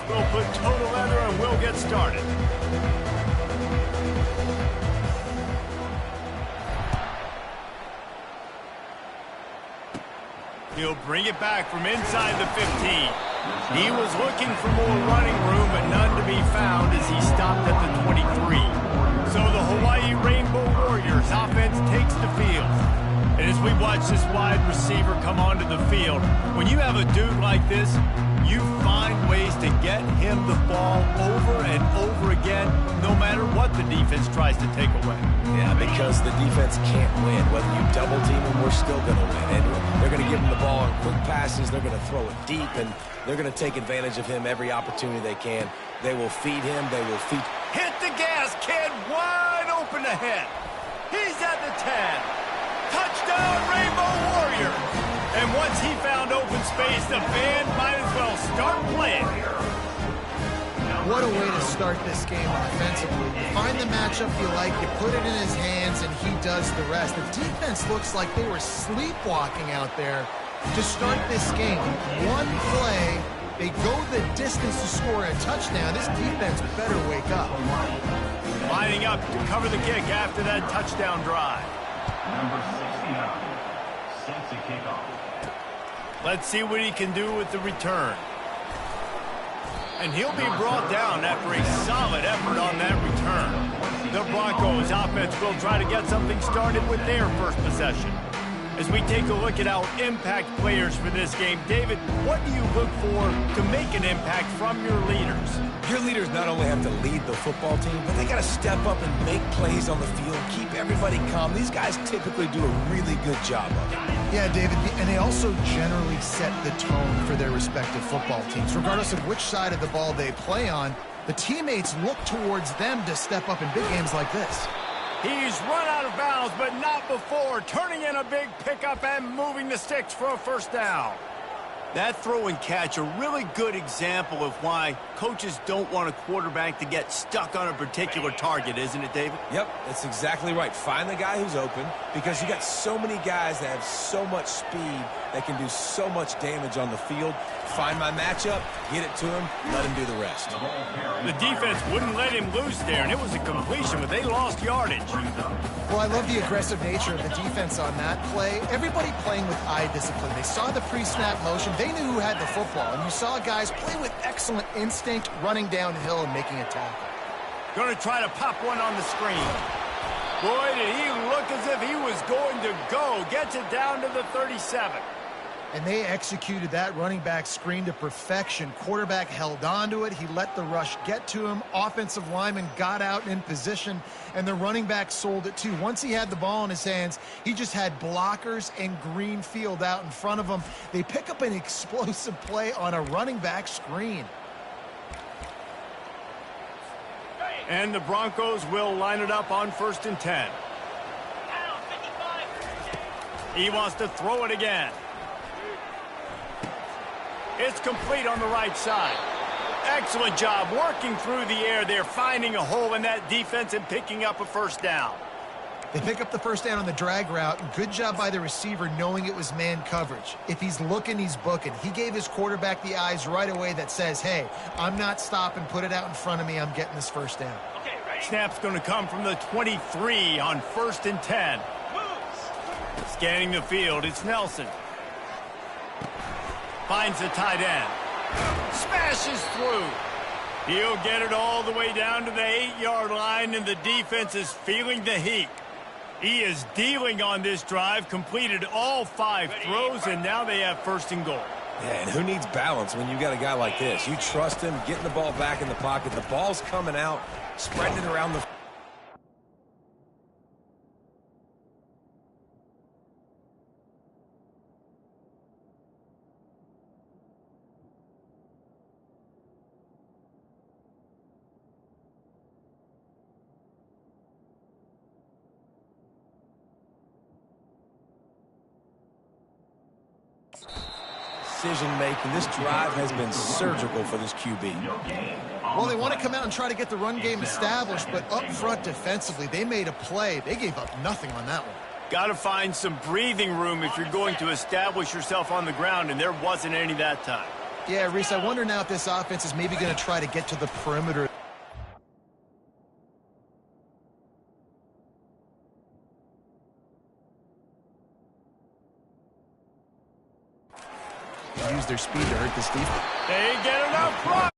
We'll put total leather and we'll get started. He'll bring it back from inside the 15. He was looking for more running room, but none to be found as he stopped at the 23. So the Hawaii Rainbow Warriors offense takes the field. And as we watch this wide receiver come onto the field, when you have a dude like this, you find ways to get him the ball over and over again, no matter what the defense tries to take away. Yeah, because the defense can't win. Whether you double team him, we're still going to win. And they're going to give him the ball in quick passes. They're going to throw it deep, and they're going to take advantage of him every opportunity they can. They will feed him. They will feed. Hit the gas, kid. Wide open ahead. He's at the 10. Touchdown, Rainbow Warrior. And once he found open space, the band might as well start playing. What a way to start this game offensively. You find the matchup you like, you put it in his hands, and he does the rest. The defense looks like they were sleepwalking out there to start this game. One play, they go the distance to score a touchdown. This defense better wake up. Lining up to cover the kick after that touchdown drive. Number 69 sets a kickoff. Let's see what he can do with the return. And he'll be brought down after a solid effort on that return. The Broncos offense will try to get something started with their first possession. As we take a look at our impact players for this game, David, what do you look for to make an impact from your leaders? Your leaders not only have to lead the football team, but they got to step up and make plays on the field, keep everybody calm. These guys typically do a really good job of it. Yeah, David, and they also generally set the tone for their respective football teams. Regardless of which side of the ball they play on, the teammates look towards them to step up in big games like this. He's run out of bounds, but not before, turning in a big pickup and moving the sticks for a first down. That throw and catch, a really good example of why coaches don't want a quarterback to get stuck on a particular target, isn't it, David? Yep, that's exactly right. Find the guy who's open, because you got so many guys that have so much speed that can do so much damage on the field. Find my matchup, get it to him, let him do the rest. The defense wouldn't let him loose there, and it was a completion, but they lost yardage. Well, I love the aggressive nature of the defense on that play. Everybody playing with eye discipline. They saw the pre-snap motion. They knew who had the football, and you saw guys play with excellent instinct, running downhill and making a tackle. Going to try to pop one on the screen. Boy, did he look as if he was going to go. Gets it down to the 37. And they executed that running back screen to perfection. Quarterback held on to it. He let the rush get to him. Offensive lineman got out in position, and the running back sold it too. Once he had the ball in his hands, he just had blockers and green field out in front of him. They pick up an explosive play on a running back screen. And the Broncos will line it up on 1st and 10. He wants to throw it again. It's complete on the right side. Excellent job working through the air there, finding a hole in that defense and picking up a first down. They pick up the first down on the drag route. Good job by the receiver knowing it was man coverage. If he's looking, he's booking. He gave his quarterback the eyes right away that says, hey, I'm not stopping, put it out in front of me, I'm getting this first down. Snap's going to come from the 23 on 1st and 10. Scanning the field, it's Nelson. Finds the tight end. Smashes through. He'll get it all the way down to the 8-yard line, and the defense is feeling the heat. He is dealing on this drive, completed all 5 throws, and now they have 1st and goal. Yeah, and who needs balance when you got a guy like this? You trust him, getting the ball back in the pocket. The ball's coming out, spreading it around the... Decision-making. This drive has been surgical for this QB. Well, they want to come out and try to get the run game established, but up front defensively, they made a play. They gave up nothing on that one. Got to find some breathing room if you're going to establish yourself on the ground, and there wasn't any that time. Yeah, Reese, I wonder now if this offense is maybe going to try to get to the perimeter. Use their speed to hurt this defense. They get enough front.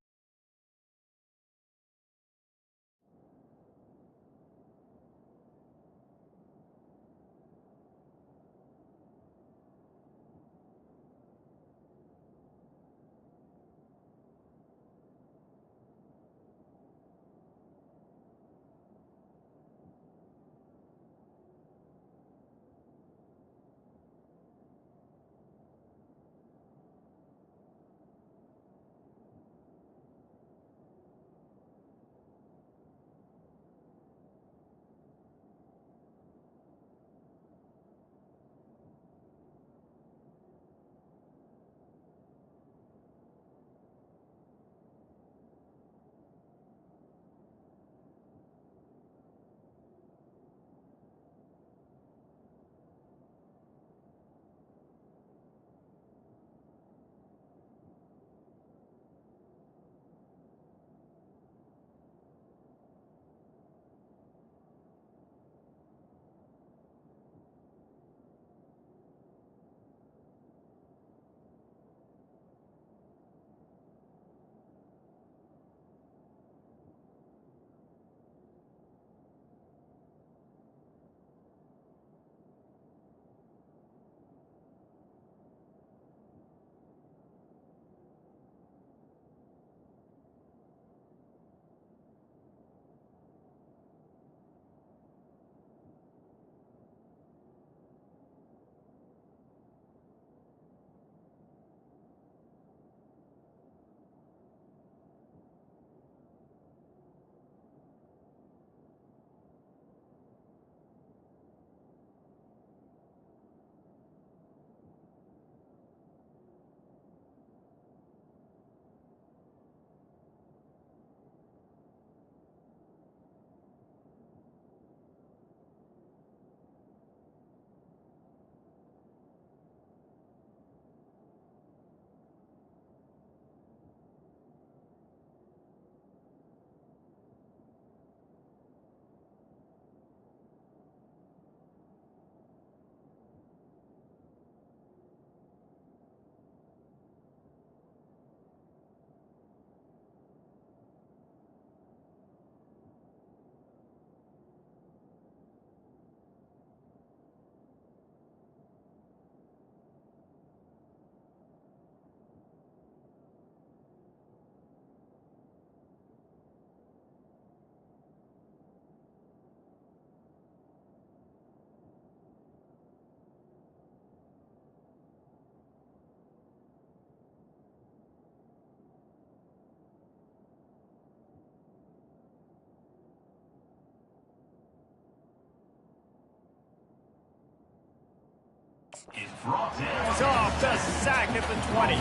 Soft, a sack at the 20.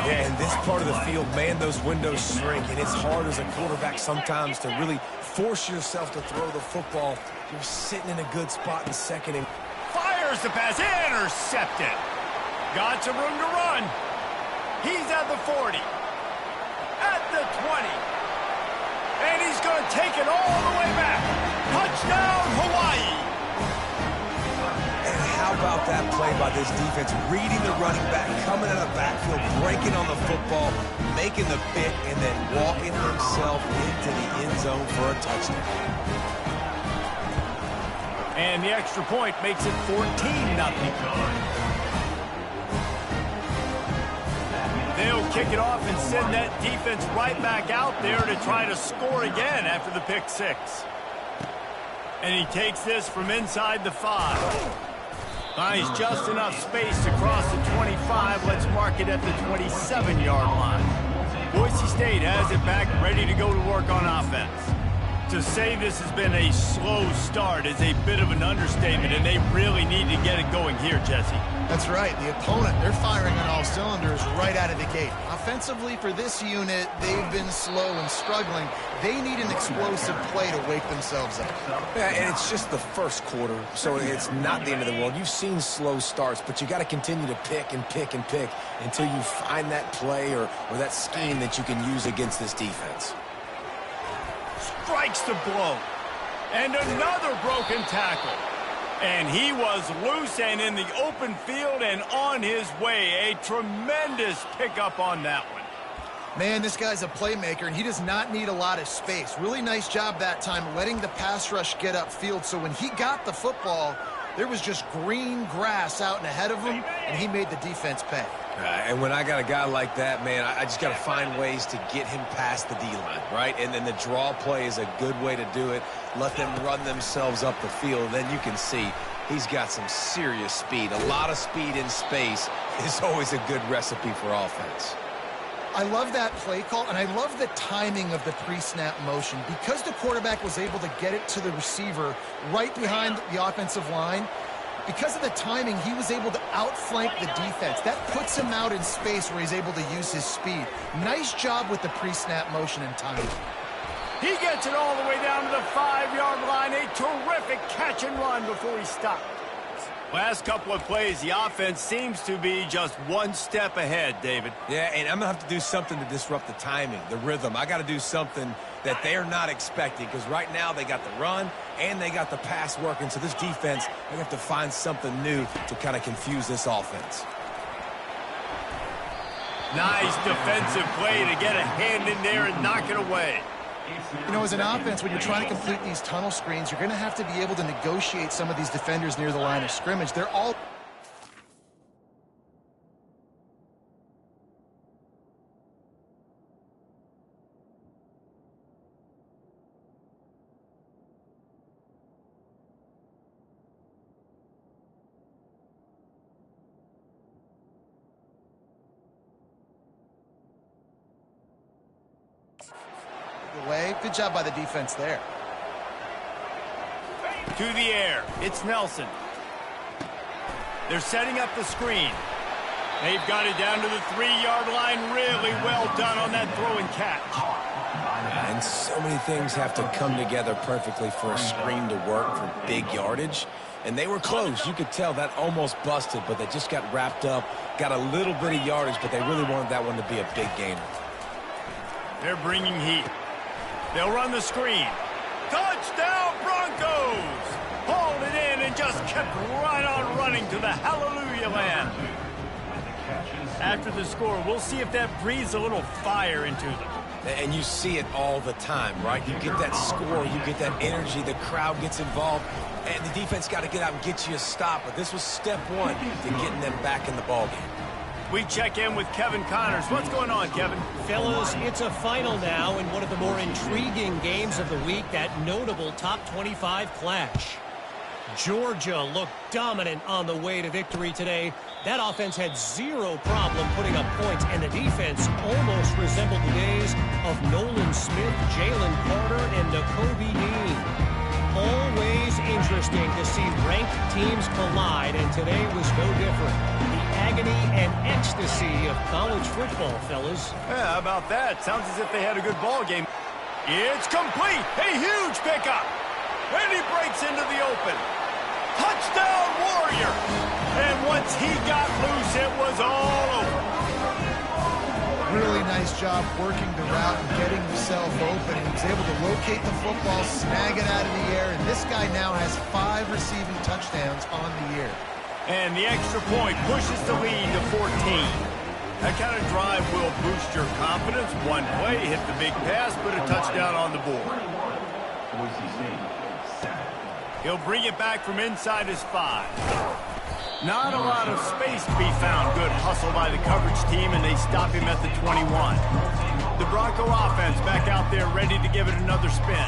Yeah, in this part of the field, man, those windows shrink, and it's hard as a quarterback sometimes to really force yourself to throw the football. You're sitting in a good spot in second and Fires the pass, intercepted. Got some room to run. He's at the 40, at the 20, and he's going to take it all the way back. Touchdown, Hawaii. And how about that play by this defense, reading the running back, coming out of the backfield, breaking on the football, making the pick, and then walking himself into the end zone for a touchdown. And the extra point makes it 14-0. They'll kick it off and send that defense right back out there to try to score again after the pick six. And he takes this from inside the 5. Finds just enough space to cross the 25. Let's mark it at the 27-yard line. Boise State has it back, ready to go to work on offense. To say this has been a slow start is a bit of an understatement, and they really need to get it going here, Jesse. That's right. The opponent, they're firing on all cylinders right out of the gate. offensively for this unit, they've been slow and struggling. They need an explosive play to wake themselves up. Yeah, and it's just the first quarter, so it's not the end of the world. You've seen slow starts, but you got to continue to pick and pick and pick until you find that play or that scheme that you can use against this defense. Strikes the blow. And another broken tackle. And he was loose and in the open field and on his way. A tremendous pickup on that one. Man, this guy's a playmaker, and he does not need a lot of space. Really nice job that time letting the pass rush get upfield. So when he got the football, there was just green grass out and ahead of him, and he made the defense pay. And when I got a guy like that, man, I just got to find ways to get him past the D-line, right? And then the draw play is a good way to do it. Let them run themselves up the field. Then you can see he's got some serious speed. A lot of speed in space is always a good recipe for offense. I love that play call, and I love the timing of the pre-snap motion. Because the quarterback was able to get it to the receiver right behind the offensive line, because of the timing, he was able to outflank the defense. That puts him out in space where he's able to use his speed. Nice job with the pre-snap motion and timing. He gets it all the way down to the 5-yard line. A terrific catch and run before he stopped. Last couple of plays, the offense seems to be just one step ahead, David. Yeah, and I'm going to have to do something to disrupt the timing, the rhythm. I got to do something that they're not expecting, because right now they got the run and they got the pass working. So this defense, they have to find something new to kind of confuse this offense. Nice defensive play to get a hand in there and knock it away. You know, as an offense, when you're trying to complete these tunnel screens, you're going to have to be able to negotiate some of these defenders near the line of scrimmage. They're all... way. Good job by the defense there. To the air. It's Nelson. They're setting up the screen. They've got it down to the 3-yard line. Really well done on that throw and catch. And so many things have to come together perfectly for a screen to work for big yardage. And they were close. You could tell that almost busted, but they just got wrapped up, got a little bit of yardage, but they really wanted that one to be a big gainer. They're bringing heat. They'll run the screen. Touchdown, Broncos! Hauled it in and just kept right on running to the hallelujah land. After the score, we'll see if that breathes a little fire into them. And you see it all the time, right? You get that score, you get that energy, the crowd gets involved, and the defense got to get out and get you a stop. But this was step one to getting them back in the ballgame. We check in with Kevin Connors. What's going on, Kevin? Fellas, it's a final now in one of the more intriguing games of the week, that notable top 25 clash. Georgia looked dominant on the way to victory today. That offense had zero problem putting up points, and the defense almost resembled the days of Nolan Smith, Jalen Carter, and Nakobe Dean. Always interesting to see ranked teams collide, and today was no different. The agony and ecstasy of college football, fellas. Yeah, how about that? Sounds as if they had a good ball game. It's complete. A huge pickup. And he breaks into the open. Touchdown, Warrior! And once he got loose, it was all over. Really nice job working the route and getting himself open. He was able to locate the football, snag it out of the air, and this guy now has 5 receiving touchdowns on the year. And the extra point pushes the lead to 14. That kind of drive will boost your confidence. One play, hit the big pass, put a touchdown on the board. He'll bring it back from inside his 5. Not a lot of space to be found. Good hustle by the coverage team, and they stop him at the 21. The Bronco offense back out there ready to give it another spin.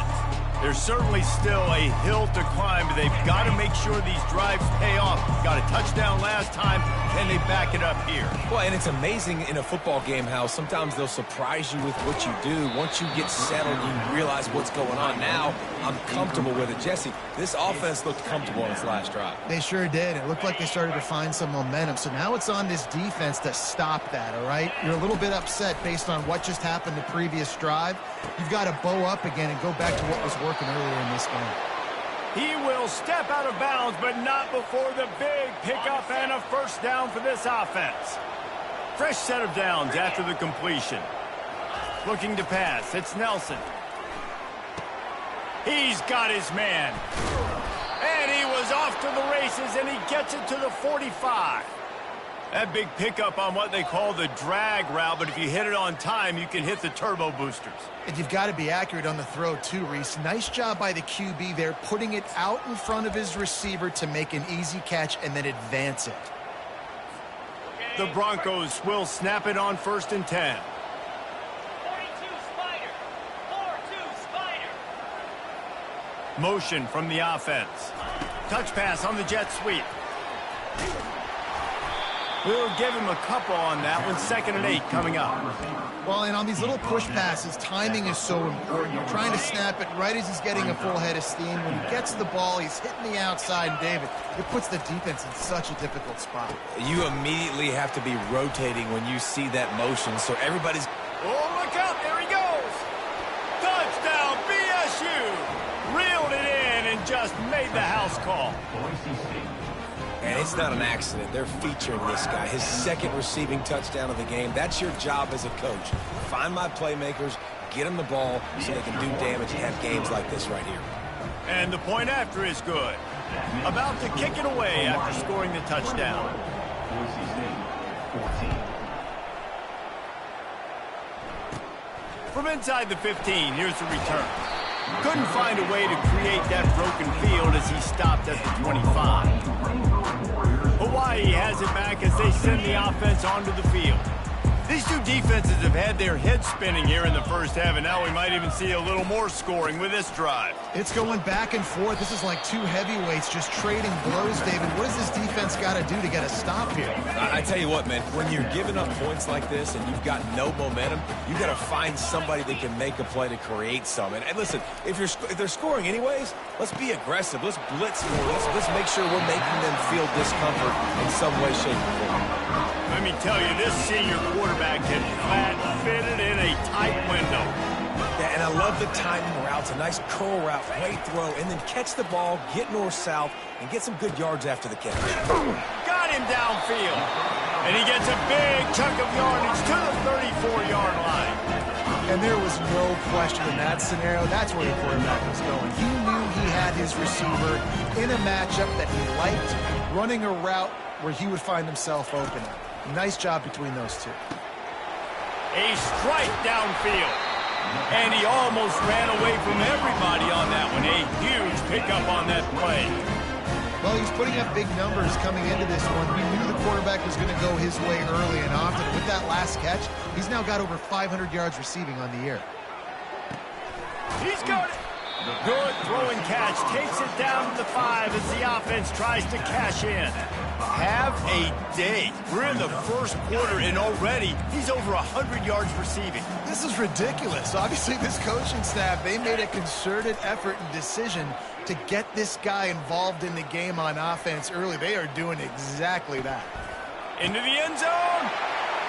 There's certainly still a hill to climb, but they've got to make sure these drives pay off. Got a touchdown last time. Can they back it up here? Well, and it's amazing in a football game how sometimes they'll surprise you with what you do. Once you get settled, you realize what's going on. Now, I'm comfortable with it. Jesse, this offense looked comfortable on its last drive. They sure did. It looked like they started to find some momentum. So now it's on this defense to stop that, all right? You're a little bit upset based on what just happened the previous drive. You've got to bow up again and go back to what was working earlier in this game. He will step out of bounds, but not before the big pickup and a first down for this offense. Fresh set of downs after the completion. Looking to pass. It's Nelson. He's got his man. And he was off to the races, and he gets it to the 45. That big pickup on what they call the drag route, but if you hit it on time, you can hit the turbo boosters. And you've got to be accurate on the throw too, Reese. Nice job by the QB there, putting it out in front of his receiver to make an easy catch and then advance it. The Broncos will snap it on 1st and 10. 42 Spider. 4-2 Spider. Motion from the offense. Touch pass on the jet sweep. We'll give him a couple on that one. 2nd and 8 coming up. Well, and on these little push passes, timing is so important. You're trying to snap it right as he's getting a full head of steam. When he gets the ball, he's hitting the outside, and David, it puts the defense in such a difficult spot. You immediately have to be rotating when you see that motion, so everybody's... Oh, look out. There he goes. Touchdown, BSU. Reeled it in and just made the house call. And it's not an accident. They're featuring this guy. His 2nd receiving touchdown of the game. That's your job as a coach. Find my playmakers, get them the ball so they can do damage and have games like this right here. And the point after is good. About to kick it away after scoring the touchdown. From inside the 15, here's the return. Couldn't find a way to create that broken field as he stopped at the 25. Hawaii has it back as they send the offense onto the field. These two defenses have had their heads spinning here in the first half, and now we might even see a little more scoring with this drive. It's going back and forth. This is like two heavyweights just trading blows, David. What does this defense got to do to get a stop here? I tell you what, man, when you're giving up points like this and you've got no momentum, you got to find somebody that can make a play to create some. And listen, if they're scoring anyways, let's be aggressive. Let's blitz more. Let's make sure we're making them feel discomfort in some way, shape, or form. Let me tell you, this senior quarterback can flat fit it in a tight window. Yeah, and I love the timing routes, a nice curl route, great throw, and then catch the ball, get north-south, and get some good yards after the catch. Got him downfield. And he gets a big chunk of yardage to the 34-yard line. And there was no question in that scenario. That's where the quarterback was going. He knew he had his receiver in a matchup that he liked, running a route where he would find himself open. Nice job between those two. A strike downfield. And he almost ran away from everybody on that one. A huge pickup on that play. Well, he's putting up big numbers coming into this one. We knew the quarterback was going to go his way early and often. With that last catch, he's now got over 500 yards receiving on the year. He's got it. Good throwing catch. Takes it down to the 5 as the offense tries to cash in. Have a day. We're in the first quarter, and already he's over 100 yards receiving. This is ridiculous. Obviously, this coaching staff, they made a concerted effort and decision to get this guy involved in the game on offense early. They are doing exactly that. Into the end zone,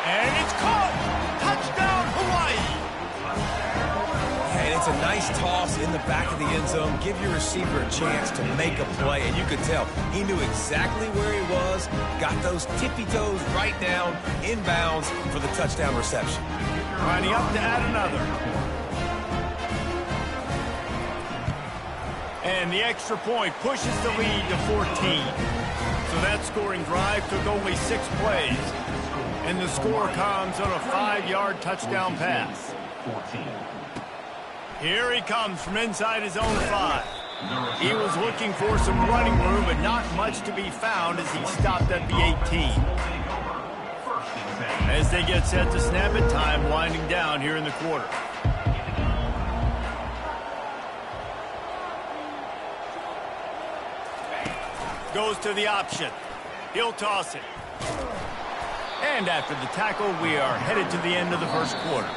and it's caught. Touchdown, Hawaii. And it's a nice toss in the back of the end zone. Give your receiver a chance to make a play, and you could tell he knew exactly where he was, got those tippy toes right down, inbounds for the touchdown reception. Lining up to add another. And the extra point pushes the lead to 14. So that scoring drive took only 6 plays. And the score comes on a 5-yard touchdown pass. 14. Here he comes from inside his own 5. He was looking for some running room, but not much to be found as he stopped at the 18. As they get set to snap it, time winding down here in the quarter. Goes to the option. He'll toss it. And after the tackle, we are headed to the end of the first quarter.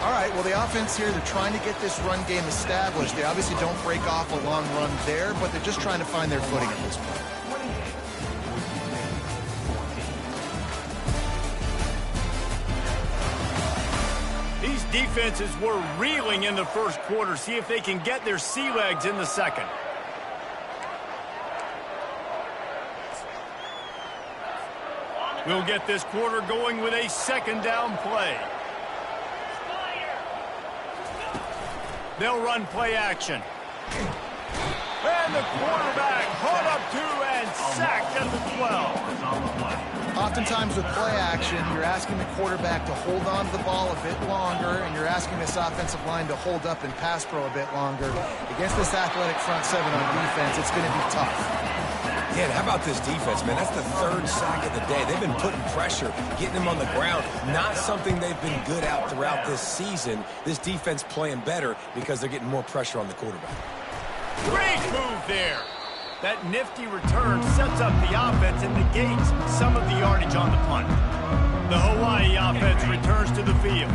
All right, well, the offense here, they're trying to get this run game established. They obviously don't break off a long run there, but they're just trying to find their footing at this point. These defenses were reeling in the first quarter. See if they can get their sea legs in the second. We'll get this quarter going with a second down play. They'll run play action. And the quarterback caught up to and sacked at the 12. Oftentimes with play action, you're asking the quarterback to hold on to the ball a bit longer, and you're asking this offensive line to hold up and pass pro a bit longer. Against this athletic front seven on defense, it's going to be tough. Yeah, and how about this defense, man? That's the third sack of the day. They've been putting pressure, getting them on the ground. Not something they've been good at throughout this season. This defense playing better because they're getting more pressure on the quarterback. Great move there. That nifty return sets up the offense and negates some of the yardage on the punt. The Hawaii offense returns to the field.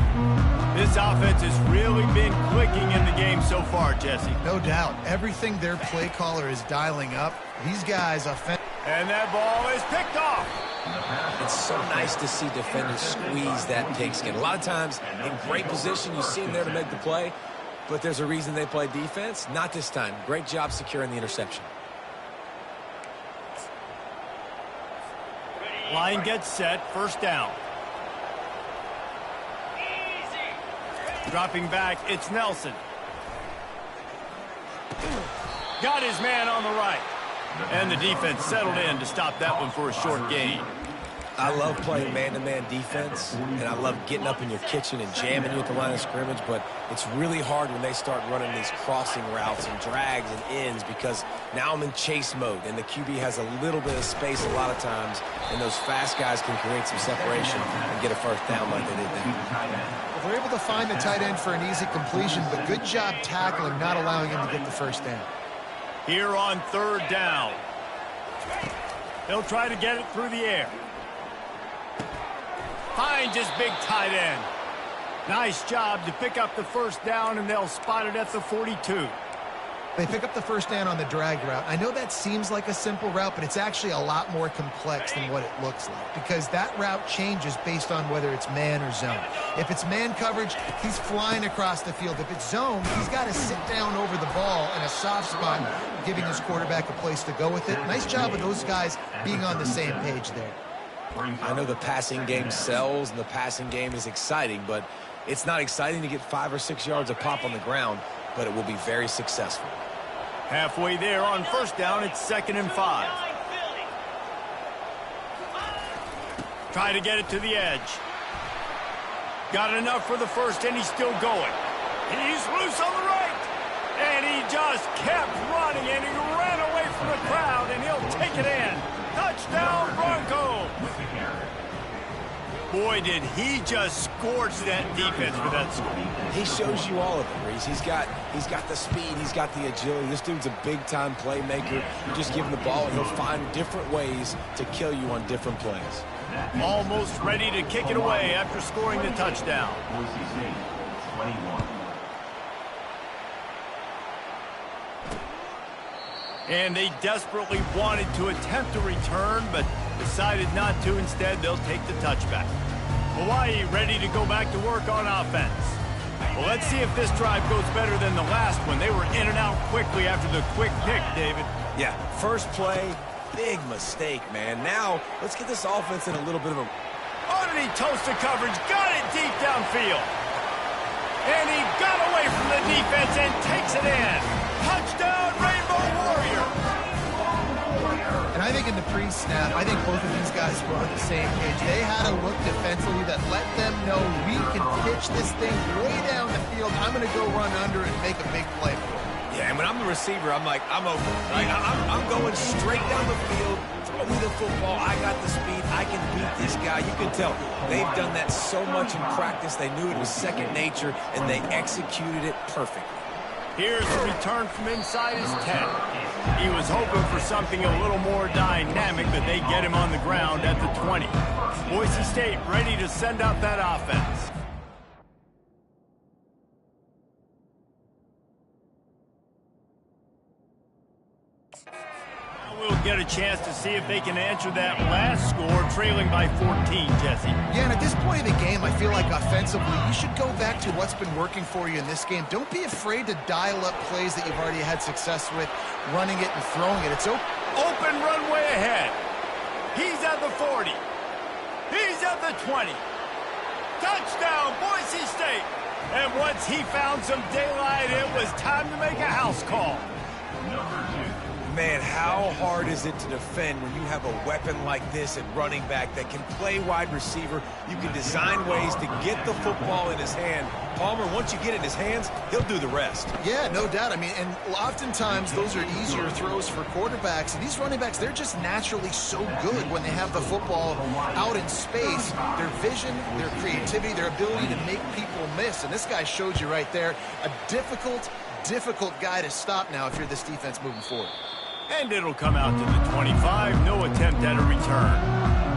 This offense has really been clicking in the game so far, Jesse. No doubt. Everything their play caller is dialing up. These guys and that ball is picked off. It's so nice to see defenders squeeze that pigskin. A lot of times in great position, you see them there to make the play, but there's a reason they play defense. Not this time. Great job securing the interception. Line gets set, first down. Dropping back, it's Nelson. Got his man on the right. And the defense settled in to stop that one for a short gain. I love playing man-to-man defense, and I love getting up in your kitchen and jamming you at the line of scrimmage, but it's really hard when they start running these crossing routes and drags and ends because now I'm in chase mode, and the QB has a little bit of space a lot of times, and those fast guys can create some separation and get a first down like they did there. Well, they're able to find the tight end for an easy completion, but good job tackling, not allowing him to get the first down. Here on third down. They'll try to get it through the air. Finds his big tight end. Nice job to pick up the first down, and they'll spot it at the 42. They pick up the first down on the drag route. I know that seems like a simple route, but it's actually a lot more complex than what it looks like because that route changes based on whether it's man or zone. If it's man coverage, he's flying across the field. If it's zone, he's got to sit down over the ball in a soft spot, giving his quarterback a place to go with it. Nice job of those guys being on the same page there. I know the passing game sells and the passing game is exciting, but it's not exciting to get 5 or 6 yards of pop on the ground, but it will be very successful. Halfway there on first down, it's 2nd and 5. Try to get it to the edge. Got enough for the first, and he's still going. He's loose on the right. And he just kept running, and he ran away from the crowd, and he'll take it in. Touchdown, Broncos. Boy, did he just scorch that defense with that score. He shows you all of it, Reese. He's got the speed, he's got the agility. This dude's a big-time playmaker. You just give him the ball, and he'll find different ways to kill you on different plays. Almost ready to kick it away after scoring the touchdown. And they desperately wanted to attempt a return, but decided not to. Instead, they'll take the touchback. Hawaii ready to go back to work on offense. Well, let's see if this drive goes better than the last one. They were in and out quickly after the quick pick, David. Yeah, first play, big mistake, man. Now, let's get this offense in a little bit of a... Underneath toasted coverage, got it deep downfield. And he got away from the defense and takes it in. Touchdown, Rainbow Warrior. And I think in the pre-snap, I think both of these guys were on the same page. They had a look defensively that let them know we can pitch this thing way down the field. I'm going to go run under and make a big play for it. Yeah, and when I'm the receiver, I'm like, I'm open. Right? I'm going straight down the field. Throw me the football. I got the speed. I can beat this guy. You can tell they've done that so much in practice. They knew it was second nature, and they executed it perfectly. Here's the return from inside his 10. He was hoping for something a little more dynamic, but they get him on the ground at the 20. Boise State ready to send out that offense. We'll get a chance to see if they can answer that last score, trailing by 14, Jesse. Yeah, and at this point of the game, I feel like offensively, you should go back to what's been working for you in this game. Don't be afraid to dial up plays that you've already had success with, running it and throwing it. It's open runway ahead. He's at the 40. He's at the 20. Touchdown, Boise State. And once he found some daylight, it was time to make a house call. Number 2. Man, how hard is it to defend when you have a weapon like this at running back that can play wide receiver? You can design ways to get the football in his hand. Palmer, once you get it in his hands, he'll do the rest. Yeah, no doubt. I mean, and oftentimes those are easier throws for quarterbacks. And these running backs, they're just naturally so good when they have the football out in space. Their vision, their creativity, their ability to make people miss. And this guy showed you right there, a difficult guy to stop now if you're this defense moving forward. And it'll come out to the 25. No attempt at a return.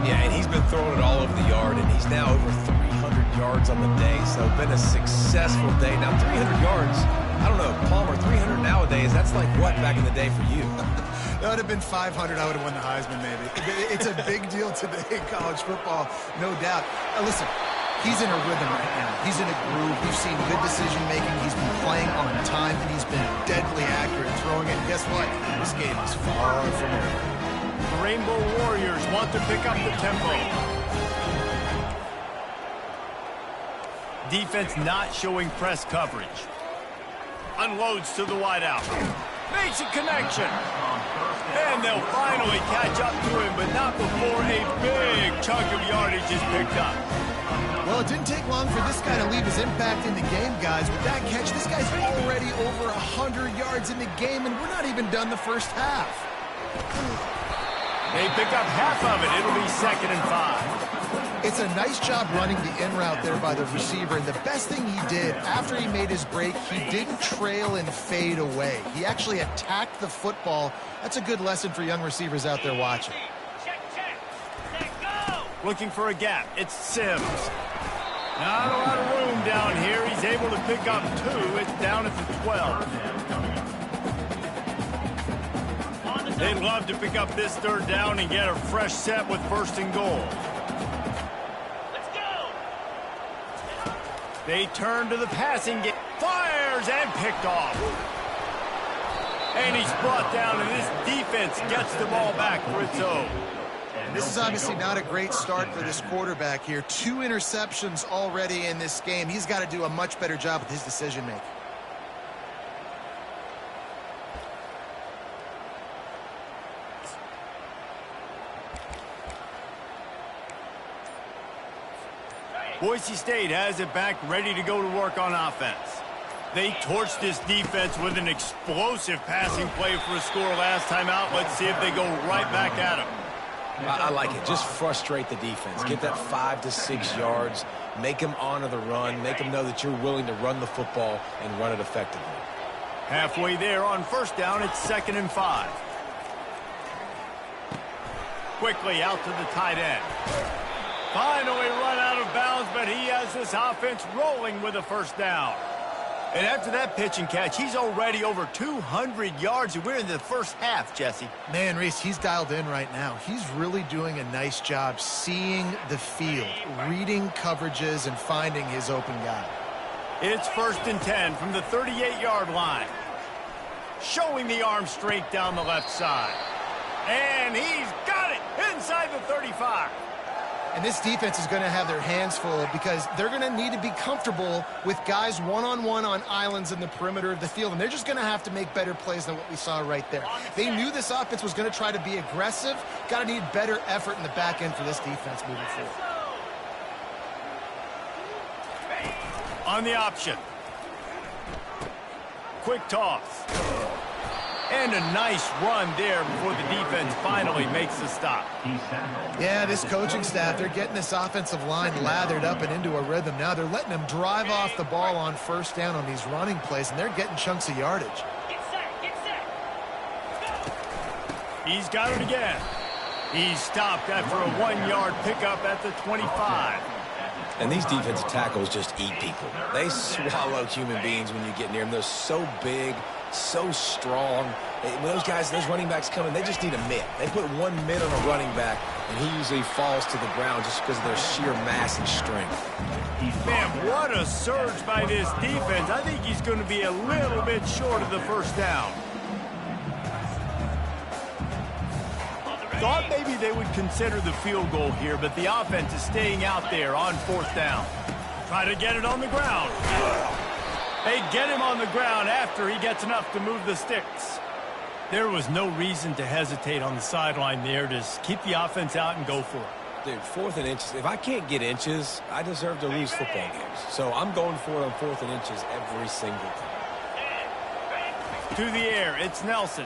Yeah, and he's been throwing it all over the yard, and he's now over 300 yards on the day, so been a successful day. Now, 300 yards, I don't know, Palmer, 300 nowadays, that's like what back in the day for you? That would have been 500. I would have won the Heisman, maybe. It's a big deal today in college football, no doubt. Listen, he's in a rhythm right now. He's in a groove. We've seen good decision-making. He's been playing on time, and he's been deadly accurate throwing it. And guess what? This game is far from over. The Rainbow Warriors want to pick up the tempo. Defense not showing press coverage. Unloads to the wideout. Makes a connection. And they'll finally catch up to him, but not before a big chunk of yardage is picked up. Well, it didn't take long for this guy to leave his impact in the game, guys. With that catch, this guy's already over 100 yards in the game, and we're not even done the first half. They pick up half of it. It'll be 2nd and 5. It's a nice job running the in route there by the receiver, and the best thing he did after he made his break, he didn't trail and fade away. He actually attacked the football. That's a good lesson for young receivers out there watching. Looking for a gap. It's Sims. Not a lot of room down here. He's able to pick up 2. It's down at the 12. They'd love to pick up this 3rd down and get a fresh set with 1st and goal. Let's go. They turn to the passing game. Fires and picked off. And he's brought down, and this defense gets the ball back for its own. This is obviously not a great start for this quarterback here. 2 interceptions already in this game. He's got to do a much better job with his decision-making. Boise State has it back, ready to go to work on offense. They torched this defense with an explosive passing play for a score last time out. Let's see if they go right back at him. I like it. Just frustrate the defense. Get that 5 to 6 yards. Make them honor the run. Make them know that you're willing to run the football and run it effectively. Halfway there on 1st down, it's 2nd and 5. Quickly out to the tight end. Finally run out of bounds, but he has this offense rolling with a 1st down. And after that pitch and catch, he's already over 200 yards, and we're in the first half, Jesse. Man, Reese, he's dialed in right now. He's really doing a nice job seeing the field, reading coverages, and finding his open guy. It's 1st and 10 from the 38-yard line. Showing the arm straight down the left side. And he's got it inside the 35. And this defense is going to have their hands full because they're going to need to be comfortable with guys one-on-one on islands in the perimeter of the field. And they're just going to have to make better plays than what we saw right there. They knew this offense was going to try to be aggressive. Got to need better effort in the back end for this defense moving forward. On the option. Quick toss. And a nice run there before the defense finally makes the stop. Yeah, this coaching staff, they're getting this offensive line lathered up and into a rhythm. Now they're letting them drive off the ball on 1st down on these running plays, and they're getting chunks of yardage. Get set, get set. Go. He's got it again. He's stopped after a 1-yard pickup at the 25. And these defensive tackles just eat people. They swallow human beings when you get near them. They're so big, so strong. When those guys, those running backs come in, they just need a mitt. They put one mitt on a running back, and he usually falls to the ground just because of their sheer mass and strength. Man, what a surge by this defense. I think he's going to be a little bit short of the first down. Thought maybe they would consider the field goal here, but the offense is staying out there on 4th down. Try to get it on the ground. They get him on the ground after he gets enough to move the sticks. There was no reason to hesitate on the sideline there. Just keep the offense out and go for it. Dude, 4th and inches. If I can't get inches, I deserve to lose football games. So I'm going for it on 4th and inches every single time. To the air, it's Nelson.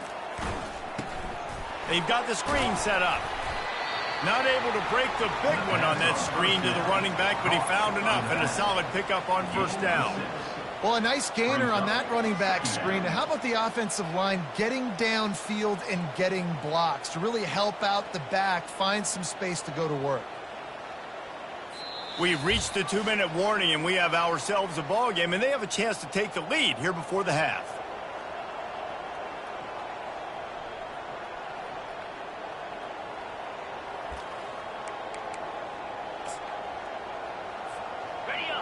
They've got the screen set up. Not able to break the big one on that screen to the running back, but he found enough and a solid pickup on 1st down. Well, a nice gainer on that running back screen. Now, how about the offensive line getting downfield and getting blocks to really help out the back, find some space to go to work? We've reached the 2-minute warning, and we have ourselves a ball game, and they have a chance to take the lead here before the half.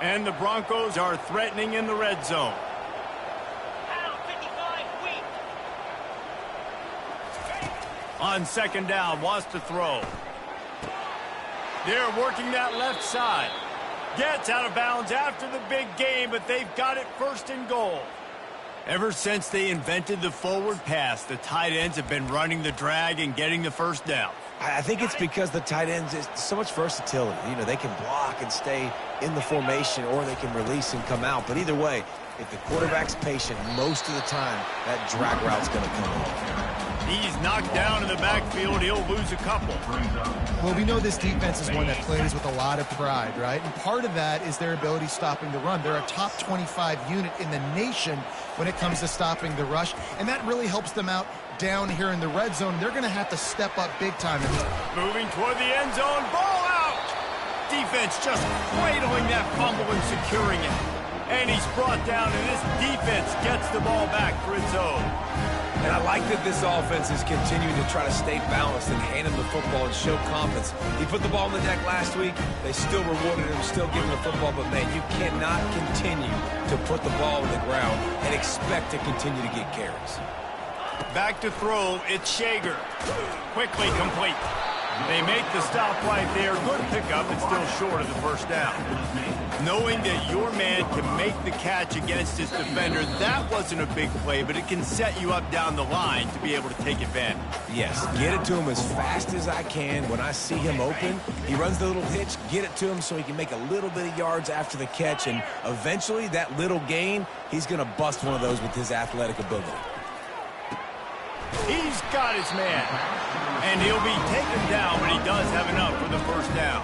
And the Broncos are threatening in the red zone. On 2nd down, wants to throw. They're working that left side. Gets out of bounds after the big game, but they've got it 1st and goal. Ever since they invented the forward pass, the tight ends have been running the drag and getting the 1st down. I think it's because the tight ends is so much versatility. You know, they can block and stay in the formation, or they can release and come out. But either way, if the quarterback's patient, most of the time, that drag route's going to come off. He's knocked down in the backfield. He'll lose a couple. Well, we know this defense is one that plays with a lot of pride, right? And part of that is their ability stopping the run. They're a top 25 unit in the nation when it comes to stopping the rush, and that really helps them out down here in the red zone. They're going to have to step up big time. Moving toward the end zone. Ball out! Defense just cradling that fumble and securing it. And he's brought down, and this defense gets the ball back for its own. And I like that this offense is continuing to try to stay balanced and hand him the football and show confidence. He put the ball on the deck last week. They still rewarded him, still giving him the football. But, man, you cannot continue to put the ball on the ground and expect to continue to get carries. Back to throw, it's Shager. Quickly complete. They make the stop right there. Good pickup, and still short of the 1st down. Knowing that your man can make the catch against his defender, that wasn't a big play, but it can set you up down the line to be able to take advantage. Yes, get it to him as fast as I can. When I see him open, he runs the little hitch, get it to him so he can make a little bit of yards after the catch, and eventually that little gain, he's going to bust one of those with his athletic ability. He's got his man, and he'll be taken down, but he does have enough for the 1st down.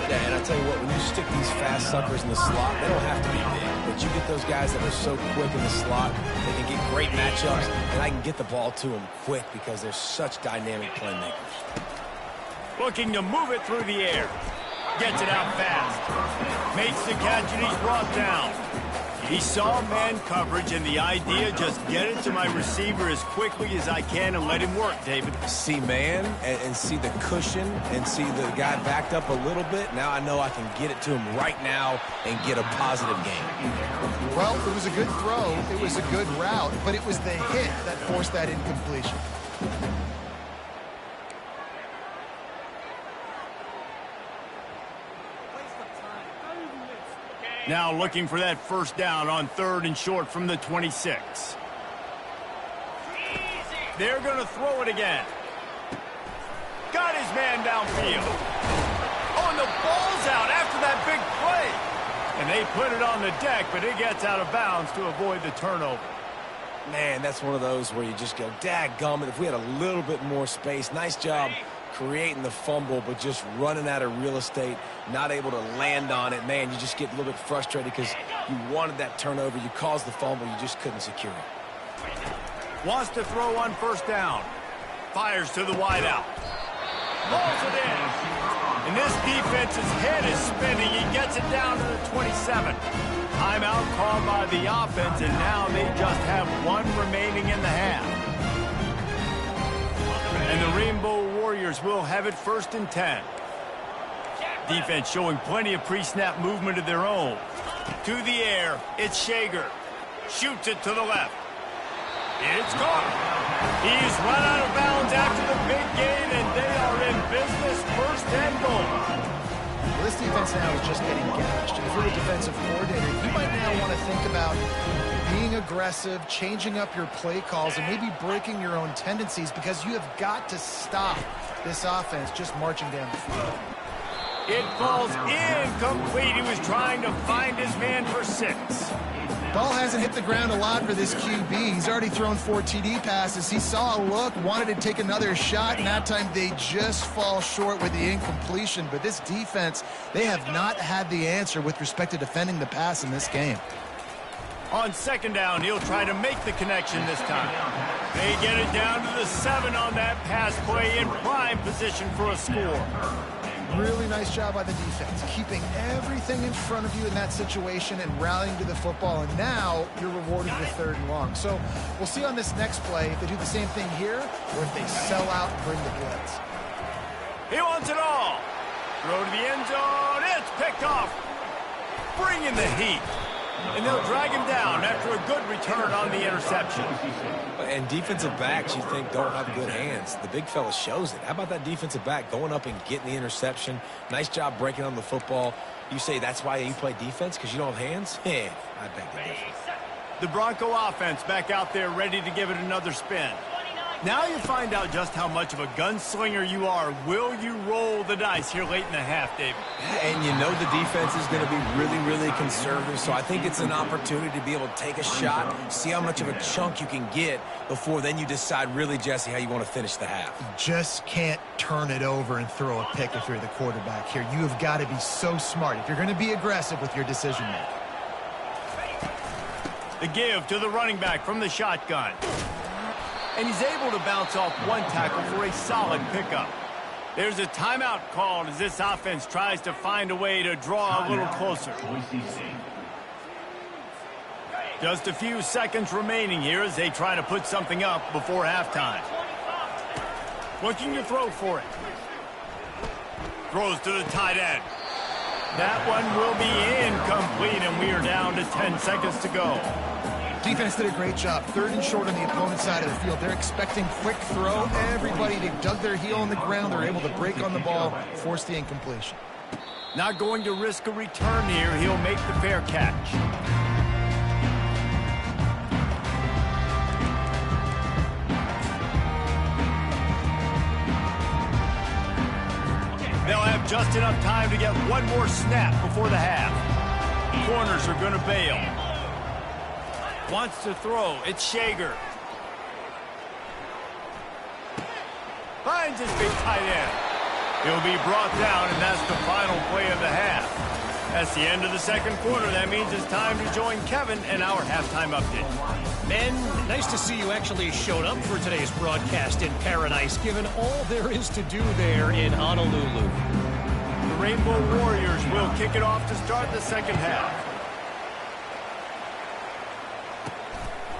Yeah, and I tell you what, when you stick these fast suckers in the slot, they don't have to be big, but you get those guys that are so quick in the slot, they can get great matchups, and I can get the ball to them quick because they're such dynamic playmakers. Looking to move it through the air. Gets it out fast. Makes the catch, and he's brought down. He saw man coverage, and the idea, just get it to my receiver as quickly as I can and let him work, David. See man and see the cushion and see the guy backed up a little bit. Now I know I can get it to him right now and get a positive gain. Well, it was a good throw. It was a good route, but it was the hit that forced that incompletion. Now looking for that 1st down on 3rd and short from the 26. They're going to throw it again. Got his man downfield. Oh, and the ball's out after that big play. And they put it on the deck, but it gets out of bounds to avoid the turnover. Man, that's one of those where you just go, dadgummit, if we had a little bit more space. Nice job creating the fumble, but just running out of real estate, not able to land on it. Man, you just get a little bit frustrated because you wanted that turnover. You caused the fumble. You just couldn't secure it. Wants to throw on 1st down. Fires to the wideout. Pulls it in. And this defense's head is spinning. He gets it down to the 27. Timeout called by the offense, and now they just have one remaining in the half. And the Rainbow Warriors will have it 1st and 10. Defense showing plenty of pre-snap movement of their own. To the air, it's Shager. Shoots it to the left. It's caught. He's run out of bounds after the big gain, and they are in business, 1st and goal. Well, this defense now is just getting gashed. And if you're the defensive coordinator, you might now want to think about being aggressive, changing up your play calls, and maybe breaking your own tendencies, because you have got to stop this offense just marching down the field. It falls incomplete. He was trying to find his man for 6. Ball hasn't hit the ground a lot for this QB. He's already thrown 4 TD passes. He saw a look, wanted to take another shot, and that time they just fall short with the incompletion. But this defense, they have not had the answer with respect to defending the pass in this game. On 2nd down, he'll try to make the connection this time. They get it down to the 7 on that pass play, in prime position for a score. Really nice job by the defense, keeping everything in front of you in that situation and rallying to the football. And now you're rewarded with 3rd and long. So we'll see on this next play if they do the same thing here or if they sell out and bring the blitz. He wants it all. Throw to the end zone. It's picked off. Bringing the heat. And they'll drag him down after a good return on the interception. And defensive backs, you think, don't have good hands. The big fella shows it. How about that defensive back going up and getting the interception? Nice job breaking on the football. You say that's why you play defense, because you don't have hands? I beg to differ. The Bronco offense back out there ready to give it another spin. Now you find out just how much of a gunslinger you are. Will you roll the dice here late in the half, David? And you know the defense is going to be really, really conservative, so I think it's an opportunity to be able to take a shot, see how much of a chunk you can get before then you decide really, Jesse, how you want to finish the half. You just can't turn it over and throw a pick if you're the quarterback here. You have got to be so smart if you're going to be aggressive with your decision-making. The give to the running back from the shotgun. And he's able to bounce off one tackle for a solid pickup. There's a timeout called as this offense tries to find a way to draw a little closer. Just a few seconds remaining here as they try to put something up before halftime. Looking to throw for it. Throws to the tight end. That one will be incomplete, and we are down to 10 seconds to go. Defense did a great job. 3rd and short on the opponent's side of the field. They're expecting quick throw. Everybody, they dug their heel on the ground. They're able to break on the ball, force the incompletion. Not going to risk a return here. He'll make the fair catch. They'll have just enough time to get one more snap before the half. Corners are going to bail. Wants to throw. It's Shager. Finds his big tight end. He'll be brought down, and that's the final play of the half. That's the end of the 2nd quarter. That means it's time to join Kevin in our halftime update. Ben, nice to see you actually showed up for today's broadcast in paradise, given all there is to do there in Honolulu. The Rainbow Warriors will kick it off to start the 2nd half.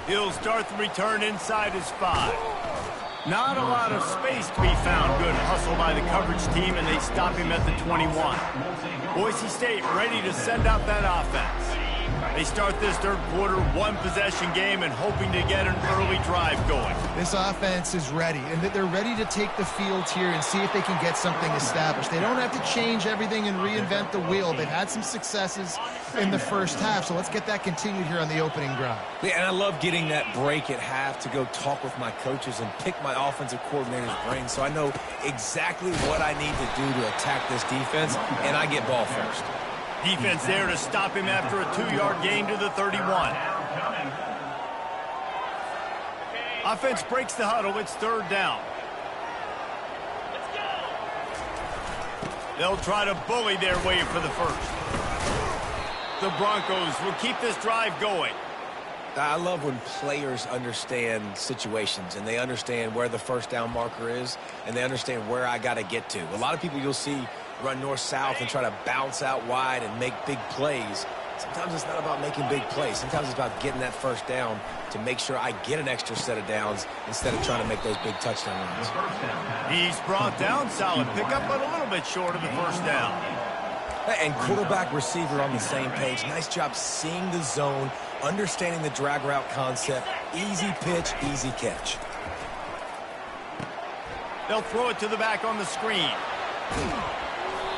He'll start the return inside his 5. Not a lot of space to be found. Good hustle by the coverage team, and they stop him at the 21. Boise State ready to send out that offense. They start this 3rd quarter one-possession game and hoping to get an early drive going. This offense is ready, and they're ready to take the field here and see if they can get something established. They don't have to change everything and reinvent the wheel. They've had some successes in the 1st half, so let's get that continued here on the opening drive. Yeah, and I love getting that break at half to go talk with my coaches and pick my offensive coordinator's brain so I know exactly what I need to do to attack this defense, and I get ball first. Defense there to stop him after a 2-yard gain to the 31. Offense breaks the huddle. It's 3rd down. They'll try to bully their way for the 1st. The Broncos will keep this drive going. I love when players understand situations and they understand where the first down marker is and they understand where I got to get to. A lot of people you'll see run north-south and try to bounce out wide and make big plays. Sometimes it's not about making big plays. Sometimes it's about getting that first down to make sure I get an extra set of downs instead of trying to make those big touchdown runs. He's brought down, solid pickup, but a little bit short of the first down. And quarterback receiver on the same page. Nice job seeing the zone, understanding the drag route concept. Easy pitch, easy catch. They'll throw it to the back on the screen.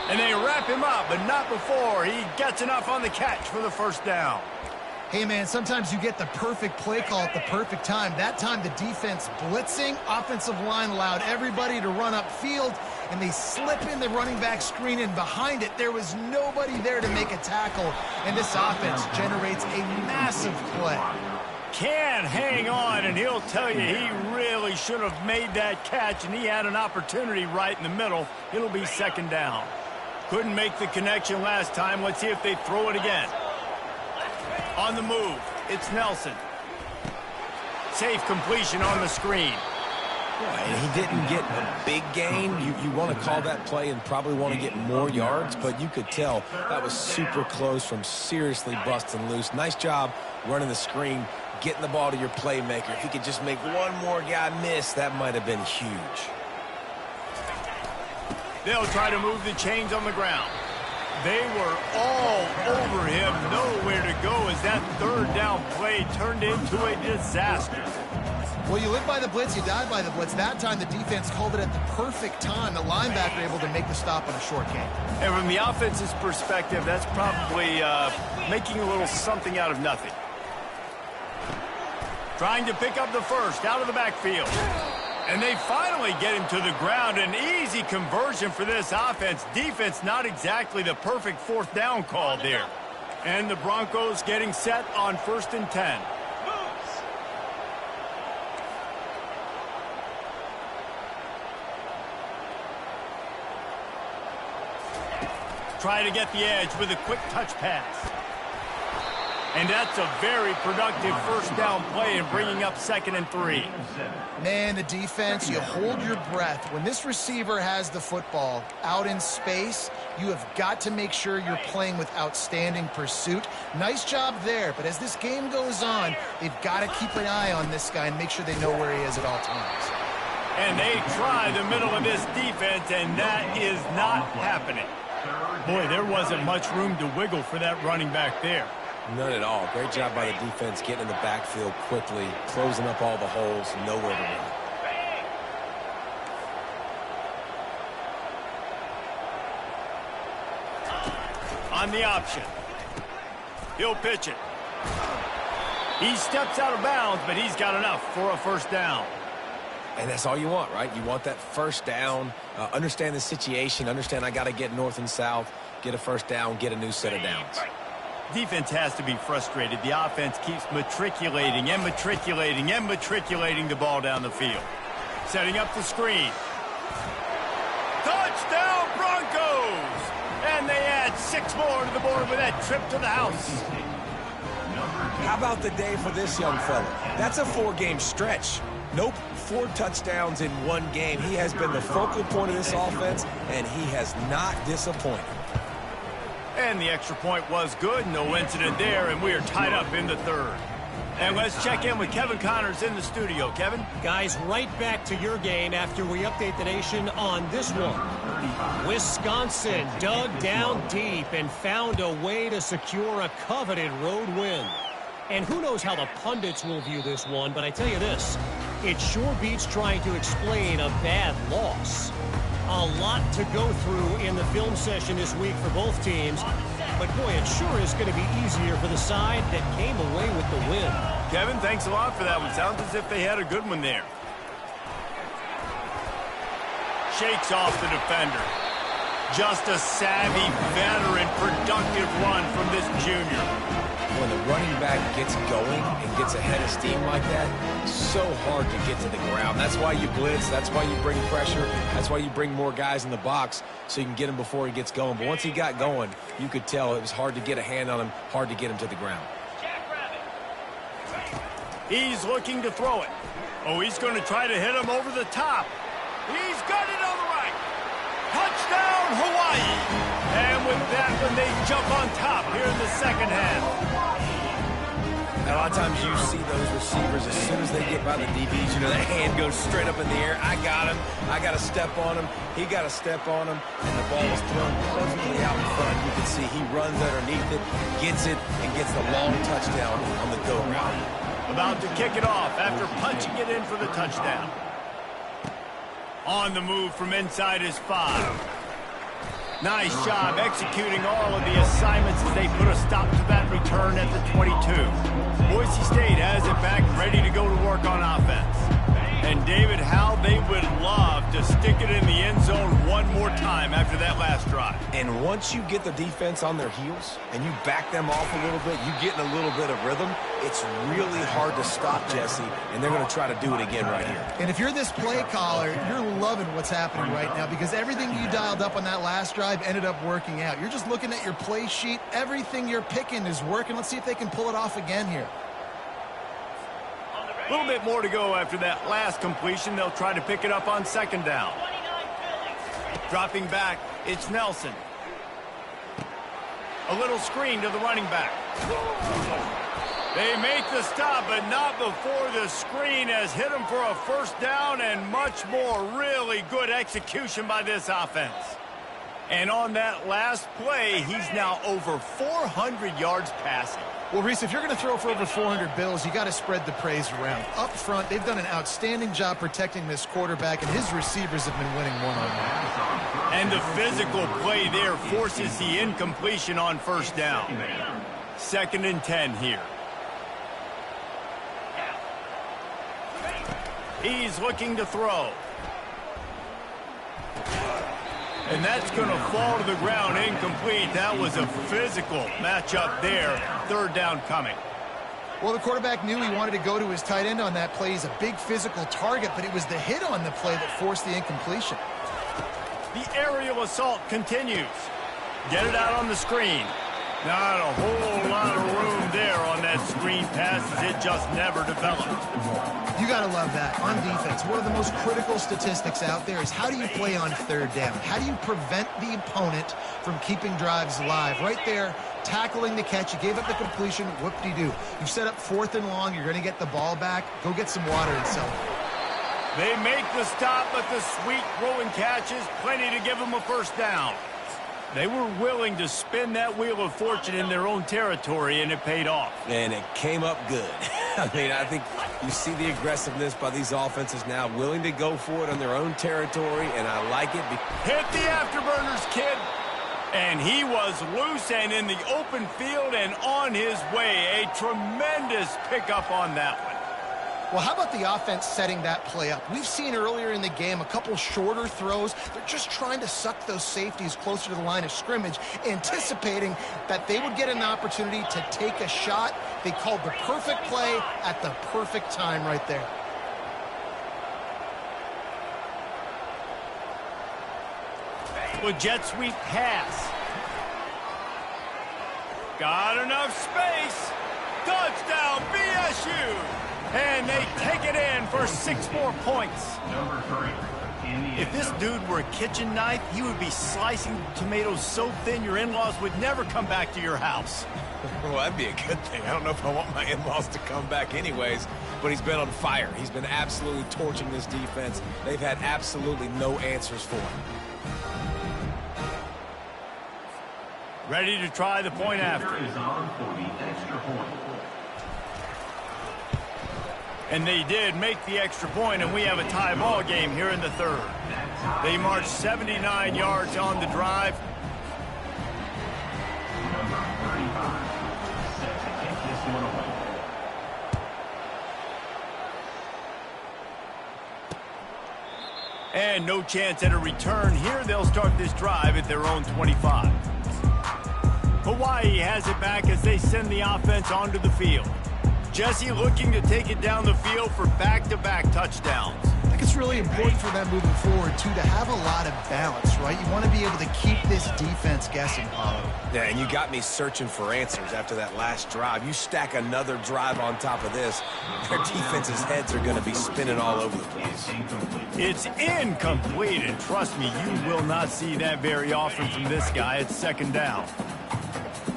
And they wrap him up, but not before he gets enough on the catch for the first down. Hey, man, sometimes you get the perfect play call at the perfect time. That time, the defense blitzing. Offensive line allowed everybody to run upfield, and they slip in the running back screen, and behind it, there was nobody there to make a tackle, and this offense generates a massive play. Can hang on, and he'll tell you he really should have made that catch, and he had an opportunity right in the middle. It'll be second down. Couldn't make the connection last time. Let's see if they throw it again. On the move, it's Nelson. Safe completion on the screen. And he didn't get a big gain. You want to call that play and probably want to get more yards, but you could tell that was super close from seriously busting loose. Nice job running the screen, getting the ball to your playmaker. If he could just make one more guy miss, that might have been huge. They'll try to move the chains on the ground. They were all over him, nowhere to go as that third down play turned into a disaster. Well, you live by the blitz, you die by the blitz. That time, the defense called it at the perfect time. The linebacker able to make the stop on a short gain. And from the offense's perspective, that's probably making a little something out of nothing. Trying to pick up the first out of the backfield. And they finally get him to the ground. An easy conversion for this offense. Defense not exactly the perfect fourth down call there. And the Broncos getting set on 1st and 10. Try to get the edge with a quick touch pass. And that's a very productive first down play and bringing up 2nd and 3. Man, the defense, you hold your breath. When this receiver has the football out in space, you have got to make sure you're playing with outstanding pursuit. Nice job there, but as this game goes on, they've got to keep an eye on this guy and make sure they know where he is at all times. And they try the middle of this defense, and that is not happening. Boy, there wasn't much room to wiggle for that running back there. None at all. Great job by the defense getting in the backfield quickly, closing up all the holes, nowhere to run. On the option. He'll pitch it. He steps out of bounds, but he's got enough for a first down. And that's all you want, right? You want that first down, understand the situation, understand I got to get north and south, get a first down, get a new set of downs. Defense has to be frustrated. The offense keeps matriculating and matriculating and matriculating the ball down the field. Setting up the screen. Touchdown Broncos! And they add 6 more to the board with that trip to the house. How about the day for this young fella? That's a 4-game stretch. Nope, 4 touchdowns in 1 game. He has been the focal point of this offense, and he has not disappointed. And the extra point was good. No incident there, and we are tied up in the 3rd. And let's check in with Kevin Connors in the studio. Kevin? Guys, right back to your game after we update the nation on this one. Wisconsin dug down deep and found a way to secure a coveted road win. And who knows how the pundits will view this one, but I tell you this, it sure beats trying to explain a bad loss. A lot to go through in the film session this week for both teams, but boy, it sure is going to be easier for the side that came away with the win. Kevin, thanks a lot for that one. Sounds as if they had a good one there. Shakes off the defender. Just a savvy, veteran, productive run from this junior. When the running back gets going and gets ahead of steam like that, so hard to get to the ground. That's why you blitz. That's why you bring pressure. That's why you bring more guys in the box so you can get him before he gets going. But once he got going, you could tell it was hard to get a hand on him, hard to get him to the ground. He's looking to throw it. Oh, he's going to try to hit him over the top. He's got it on the right. Touchdown, Hawaii. And with that one, they jump on top here in the second half. A lot of times you see those receivers, as soon as they get by the DBs, their hand goes straight up in the air. I got him. I got to step on him. He got to step on him. And the ball is thrown perfectly out in front. You can see he runs underneath it, gets it, and gets the long touchdown on the go route. About to kick it off after punching it in for the touchdown. On the move from inside his 5. Nice job executing all of the assignments as they put a stop to that return at the 22. Boise State has it back, ready to go to work on offense. And David, how they would love to stick it in the end zone one more time after that last drive. And once you get the defense on their heels and you back them off a little bit, you get in a little bit of rhythm, it's really hard to stop, Jesse, and they're going to try to do it again right here. And if you're this play caller, you're loving what's happening right now because everything you dialed up on that last drive ended up working out. You're just looking at your play sheet. Everything you're picking is working. Let's see if they can pull it off again here. A little bit more to go after that last completion. They'll try to pick it up on second down. Dropping back, it's Nelson. A little screen to the running back. They make the stop, but not before the screen has hit them for a first down and much more. Really good execution by this offense. And on that last play, he's now over 400 yards passing. Well, Reese, if you're going to throw for over 400 bills, you got to spread the praise around. Up front, they've done an outstanding job protecting this quarterback, and his receivers have been winning one-on-one. And the physical play there forces the incompletion on first down. 2nd and 10 here. He's looking to throw. And that's going to fall to the ground incomplete. That was a physical matchup there. 3rd down coming. Well, the quarterback knew he wanted to go to his tight end on that play. He's a big physical target, but it was the hit on the play that forced the incompletion. The aerial assault continues. Get it out on the screen. Not a whole lot of room there on that screen pass as it just never developed. You got to love that. On defense, one of the most critical statistics out there is how do you play on 3rd down? How do you prevent the opponent from keeping drives alive? Right there, tackling the catch. You gave up the completion. Whoop-de-doo. You set up 4th and long. You're going to get the ball back. Go get some water and celebrate. They make the stop, but the sweet throw and catch is plenty to give them a first down. They were willing to spin that wheel of fortune in their own territory, and it paid off. And it came up good. I mean, I think you see the aggressiveness by these offenses now, willing to go for it on their own territory, and I like it. Hit the afterburners, kid. And he was loose and in the open field and on his way. A tremendous pickup on that one. Well, how about the offense setting that play up? We've seen earlier in the game a couple shorter throws. They're just trying to suck those safeties closer to the line of scrimmage, anticipating that they would get an opportunity to take a shot. They called the perfect play at the perfect time right there. With jet sweep pass. Got enough space. Touchdown, BSU. And they take it in for 6 more points. Number 3. If this dude were a kitchen knife, he would be slicing tomatoes so thin your in-laws would never come back to your house. Well, that'd be a good thing. I don't know if I want my in-laws to come back anyways, but he's been on fire. He's been absolutely torching this defense. They've had absolutely no answers for him. Ready to try the point after. Is on for the extra point. And they did make the extra point, and we have a tie ball game here in the 3rd. They marched 79 yards on the drive. Number 35. Set to kick this one away. And no chance at a return here. They'll start this drive at their own 25. Hawaii has it back as they send the offense onto the field. Jesse looking to take it down the field for back-to-back touchdowns. They think it's really important for them moving forward, too, to have a lot of balance, right? You want to be able to keep this defense guessing, Paulo. Yeah, and you got me searching for answers after that last drive. You stack another drive on top of this, their defense's heads are going to be spinning all over the place. It's incomplete, and trust me, you will not see that very often from this guy. It's second down.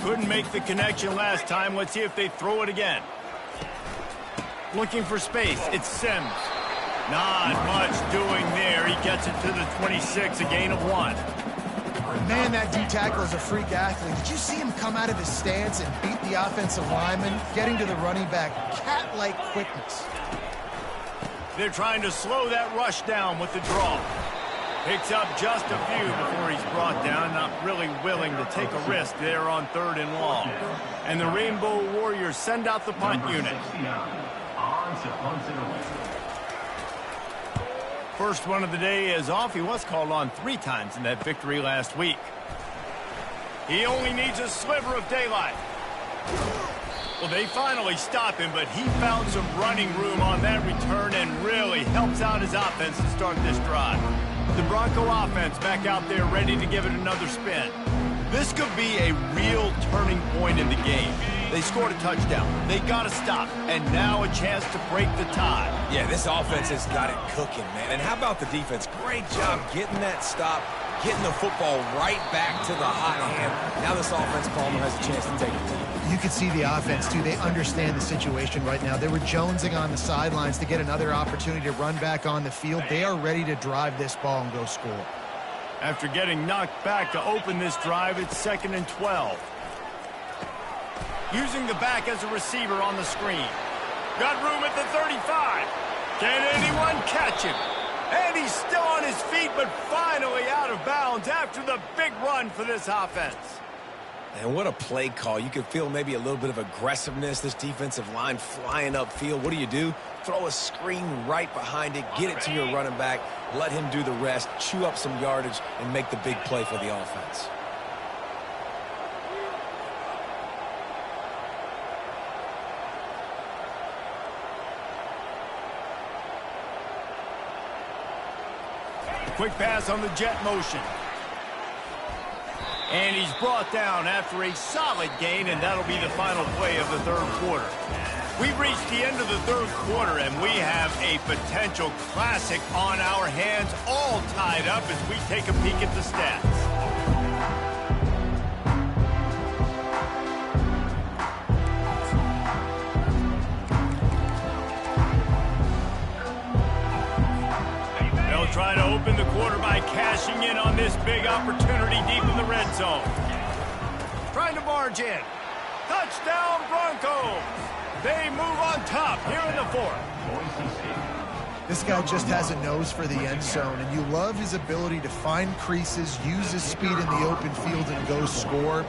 Couldn't make the connection last time. Let's see if they throw it again. Looking for space. It's Sims. Not much doing there. He gets it to the 26, a gain of 1. Man, that D-tackle is a freak athlete. Did you see him come out of his stance and beat the offensive lineman, getting to the running back? Cat-like quickness. They're trying to slow that rush down with the draw. Picks up just a few before he's brought down. Not really willing to take a risk there on 3rd and long. And the Rainbow Warriors send out the punt unit. First one of the day is off. He was called on 3 times in that victory last week. He only needs a sliver of daylight. Well, they finally stop him, but he found some running room on that return and really helps out his offense to start this drive. The Bronco offense back out there ready to give it another spin. This could be a real turning point in the game. They scored a touchdown. They got to stop. And now a chance to break the tie. Yeah, this offense has got it cooking, man. And how about the defense? Great job getting that stop, getting the football right back to the hot hand. Now this offense, Palmer, has a chance to take it to you. You could see the offense, too. They understand the situation right now. They were jonesing on the sidelines to get another opportunity to run back on the field. They are ready to drive this ball and go score. After getting knocked back to open this drive, it's 2nd and 12. Using the back as a receiver on the screen. Got room at the 35. Can anyone catch him? And he's still on his feet, but finally out of bounds after the big run for this offense. And what a play call. You could feel maybe a little bit of aggressiveness, this defensive line flying upfield. What do? Throw a screen right behind it, get it to your running back, let him do the rest, chew up some yardage, and make the big play for the offense. Quick pass on the jet motion. And he's brought down after a solid gain, and that'll be the final play of the 3rd quarter. We've reached the end of the 3rd quarter, and we have a potential classic on our hands, all tied up as we take a peek at the stats. They'll try to open the quarter by cashing in on this big opportunity deep in the red zone. Trying to barge in. Touchdown Broncos. They move on top here in the 4th. This guy just has a nose for the end zone, and you love his ability to find creases, use his speed in the open field, and go score.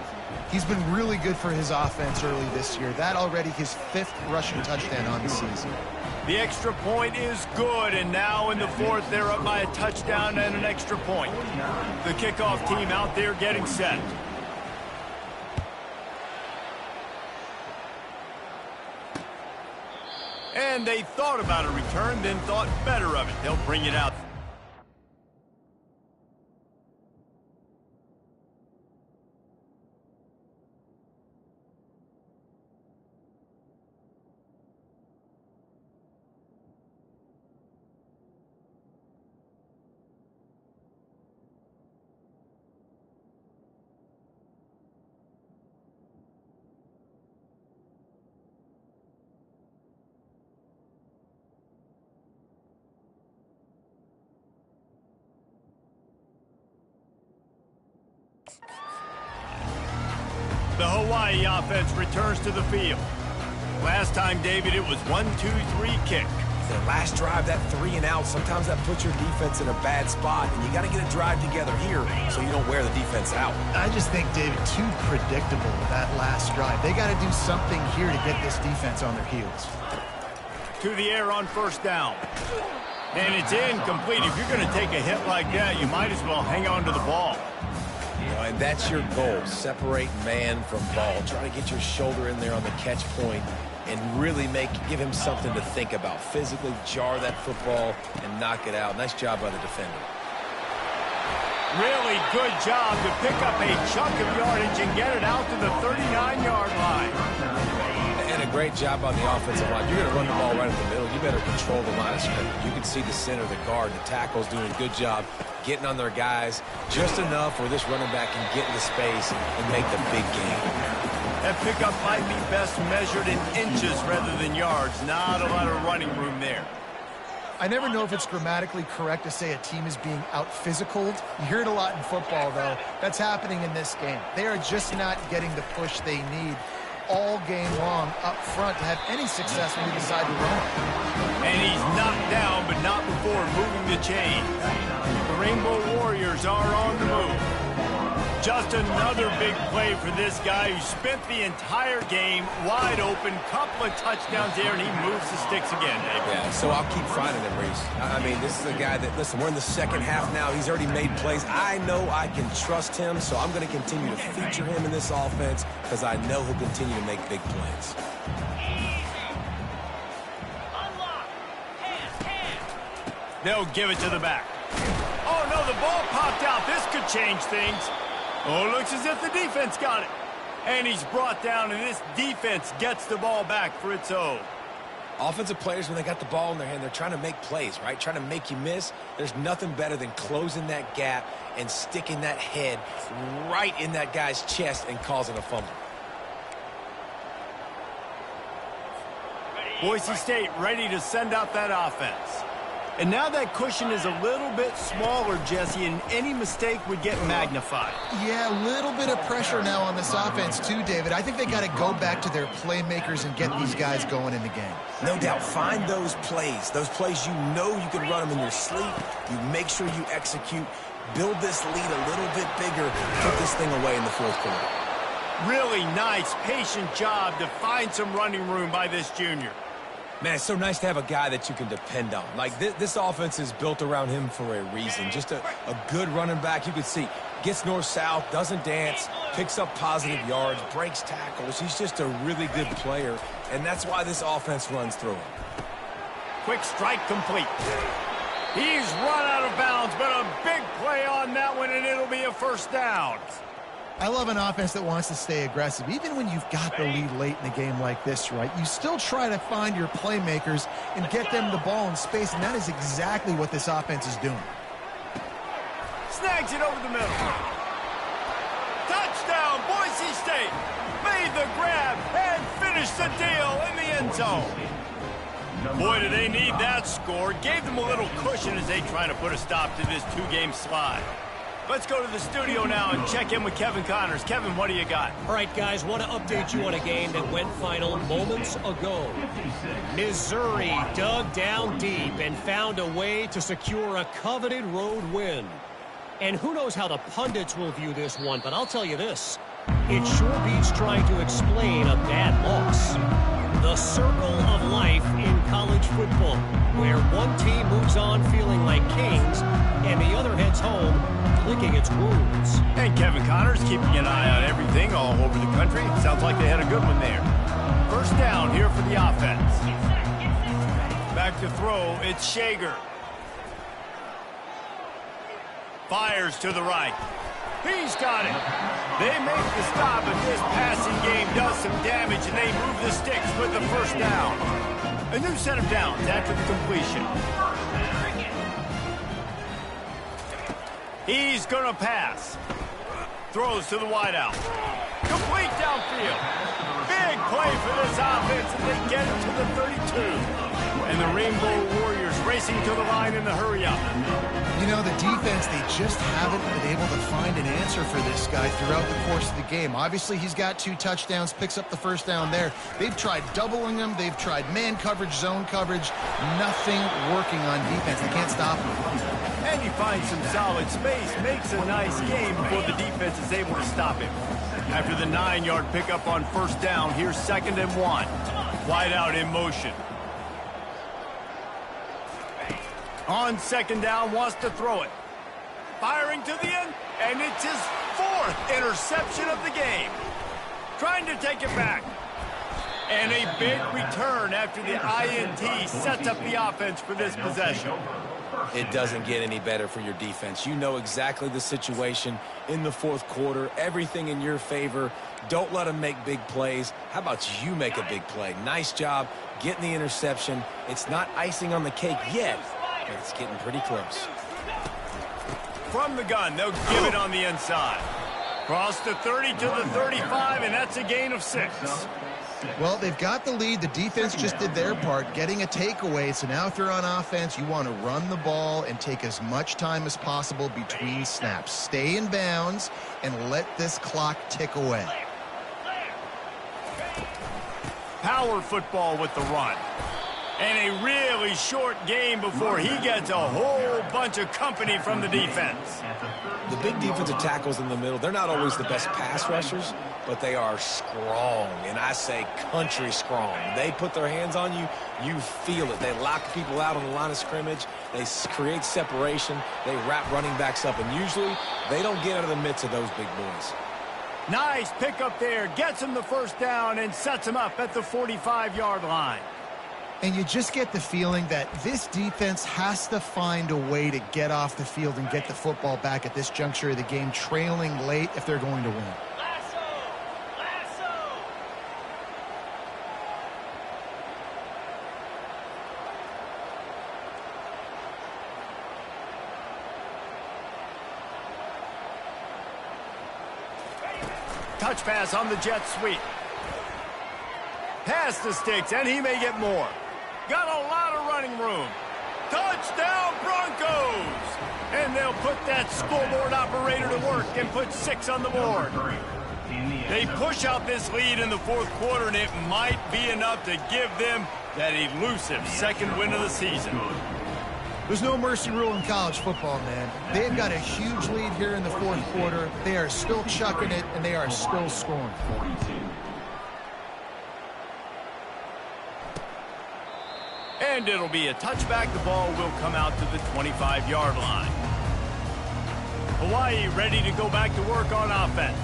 He's been really good for his offense early this year. That already his 5th rushing touchdown on the season. The extra point is good, and now in the 4th, they're up by a touchdown and an extra point. The kickoff team out there getting set. And they thought about a return, then thought better of it. They'll bring it out. The Hawaii offense returns to the field. Last time, David, it was 1-2-3 kick. The last drive, that 3 and out, sometimes that puts your defense in a bad spot, and you got to get a drive together here so you don't wear the defense out. I just think, David, too predictable that last drive. They got to do something here to get this defense on their heels. To the air on 1st down. And it's incomplete. If you're going to take a hit like that, you might as well hang on to the ball. And that's your goal. Separate man from ball. Try to get your shoulder in there on the catch point and really give him something to think about. Physically jar that football and knock it out. Nice job by the defender. Really good job to pick up a chunk of yardage and get it out to the 39-yard line. And a great job on the offensive line. You're going to run the ball right in the middle. You better control the line of scrimmage. You can see the center, the guard, the tackle's doing a good job getting on their guys just enough where this running back can get into space and make the big game. That pickup might be best measured in inches rather than yards. Not a lot of running room there. I never know if it's grammatically correct to say a team is being out-physicaled. You hear it a lot in football, though. That's happening in this game. They are just not getting the push they need all game long up front to have any success when they decide to run. And he's knocked down, but not before moving the chain. The Rainbow Warriors are on the move. Just another big play for this guy who spent the entire game wide open. Couple of touchdowns there, and he moves the sticks again, Dave. Yeah, so I'll keep finding him, Reese. I mean, this is a guy that, listen, we're in the second half now. He's already made plays. I know I can trust him, so I'm going to continue to feature him in this offense because I know he'll continue to make big plays. They'll give it to the back. Oh, no, the ball popped out. This could change things. Oh, looks as if the defense got it. And he's brought down, and this defense gets the ball back for its own. Offensive players, when they got the ball in their hand, they're trying to make plays, right? Trying to make you miss. There's nothing better than closing that gap and sticking that head right in that guy's chest and causing a fumble. Boise State ready to send out that offense. And now that cushion is a little bit smaller, Jesse, and any mistake would get magnified. Yeah, a little bit of pressure now on this offense too, David. I think they got to go back to their playmakers and get these guys going in the game. No doubt. Find those plays you know you can run them in your sleep. You make sure you execute. Build this lead a little bit bigger. Put this thing away in the fourth quarter. Really nice, patient job to find some running room by this junior. Man, it's so nice to have a guy that you can depend on. Like, this offense is built around him for a reason. Just a good running back. You can see, gets north-south, doesn't dance, picks up positive yards, breaks tackles. He's just a really good player, and that's why this offense runs through him. Quick strike complete. He's run out of bounds, but a big play on that one, and it'll be a first down. I love an offense that wants to stay aggressive. Even when you've got the lead late in a game like this, right, you still try to find your playmakers and get them the ball in space, and that is exactly what this offense is doing. Snags it over the middle. Touchdown, Boise State. Made the grab and finished the deal in the end zone. Boy, do they need that score. Gave them a little cushion as they try to put a stop to this two-game slide. Let's go to the studio now and check in with Kevin Connors. Kevin, what do you got? All right, guys, want to update you on a game that went final moments ago. Missouri dug down deep and found a way to secure a coveted road win. And who knows how the pundits will view this one, but I'll tell you this. It sure beats trying to explain a bad loss. The circle of life in college football, where one team moves on feeling like kings and the other heads home licking its wounds. And Kevin Connors keeping an eye on everything all over the country. Sounds like they had a good one there. First down here for the offense. Back to throw, it's Shager. Fires to the right. He's got it. They make the stop, but this passing game does some damage, and they move the sticks with the first down. A new set of downs after the completion. He's going to pass. Throws to the wideout. Complete downfield. Big play for this offense, and they get it to the 32. And the Rainbow Warriors racing to the line in the hurry-up. You know, the defense, they just haven't been able to find an answer for this guy throughout the course of the game. Obviously, he's got 2 touchdowns, picks up the first down there. They've tried doubling him. They've tried man coverage, zone coverage. Nothing working on defense. They can't stop him. And he finds some solid space, makes a nice game before the defense is able to stop him. After the 9-yard pickup on first down, here's 2nd and 1. Wide out in motion. On 2nd down, wants to throw it. Firing to the end, and it's his 4th interception of the game. Trying to take it back. And a big return after the INT sets up the offense for this possession. It doesn't get any better for your defense. You know exactly the situation in the fourth quarter. Everything in your favor. Don't let them make big plays. How about you make a big play? Nice job getting the interception. It's not icing on the cake yet, but it's getting pretty close. From the gun, they'll give it on the inside. Cross the 30 to the 35, and that's a gain of 6. Well, they've got the lead. The defense just did their part, getting a takeaway. So now if you're on offense, you want to run the ball and take as much time as possible between snaps. Stay in bounds and let this clock tick away. Power football with the run. And a really short game before he gets a whole bunch of company from the defense. The big defensive tackles in the middle, they're not always the best pass rushers, but they are strong, and I say country strong. They put their hands on you, you feel it. They lock people out on the line of scrimmage. They create separation. They wrap running backs up, and usually they don't get out of the midst of those big boys. Nice pick up there. Gets him the first down and sets him up at the 45-yard line. And you just get the feeling that this defense has to find a way to get off the field and get the football back at this juncture of the game, trailing late if they're going to win. Lasso! Lasso! Touch pass on the jet sweep. Pass the sticks, and he may get more. Got a lot of running room. Touchdown, Broncos! And they'll put that scoreboard operator to work and put 6 on the board. They push out this lead in the fourth quarter, and it might be enough to give them that elusive second win of the season. There's no mercy rule in college football, man. They've got a huge lead here in the fourth quarter. They are still chucking it, and they are still scoring. And it'll be a touchback. The ball will come out to the 25-yard line. Hawaii ready to go back to work on offense.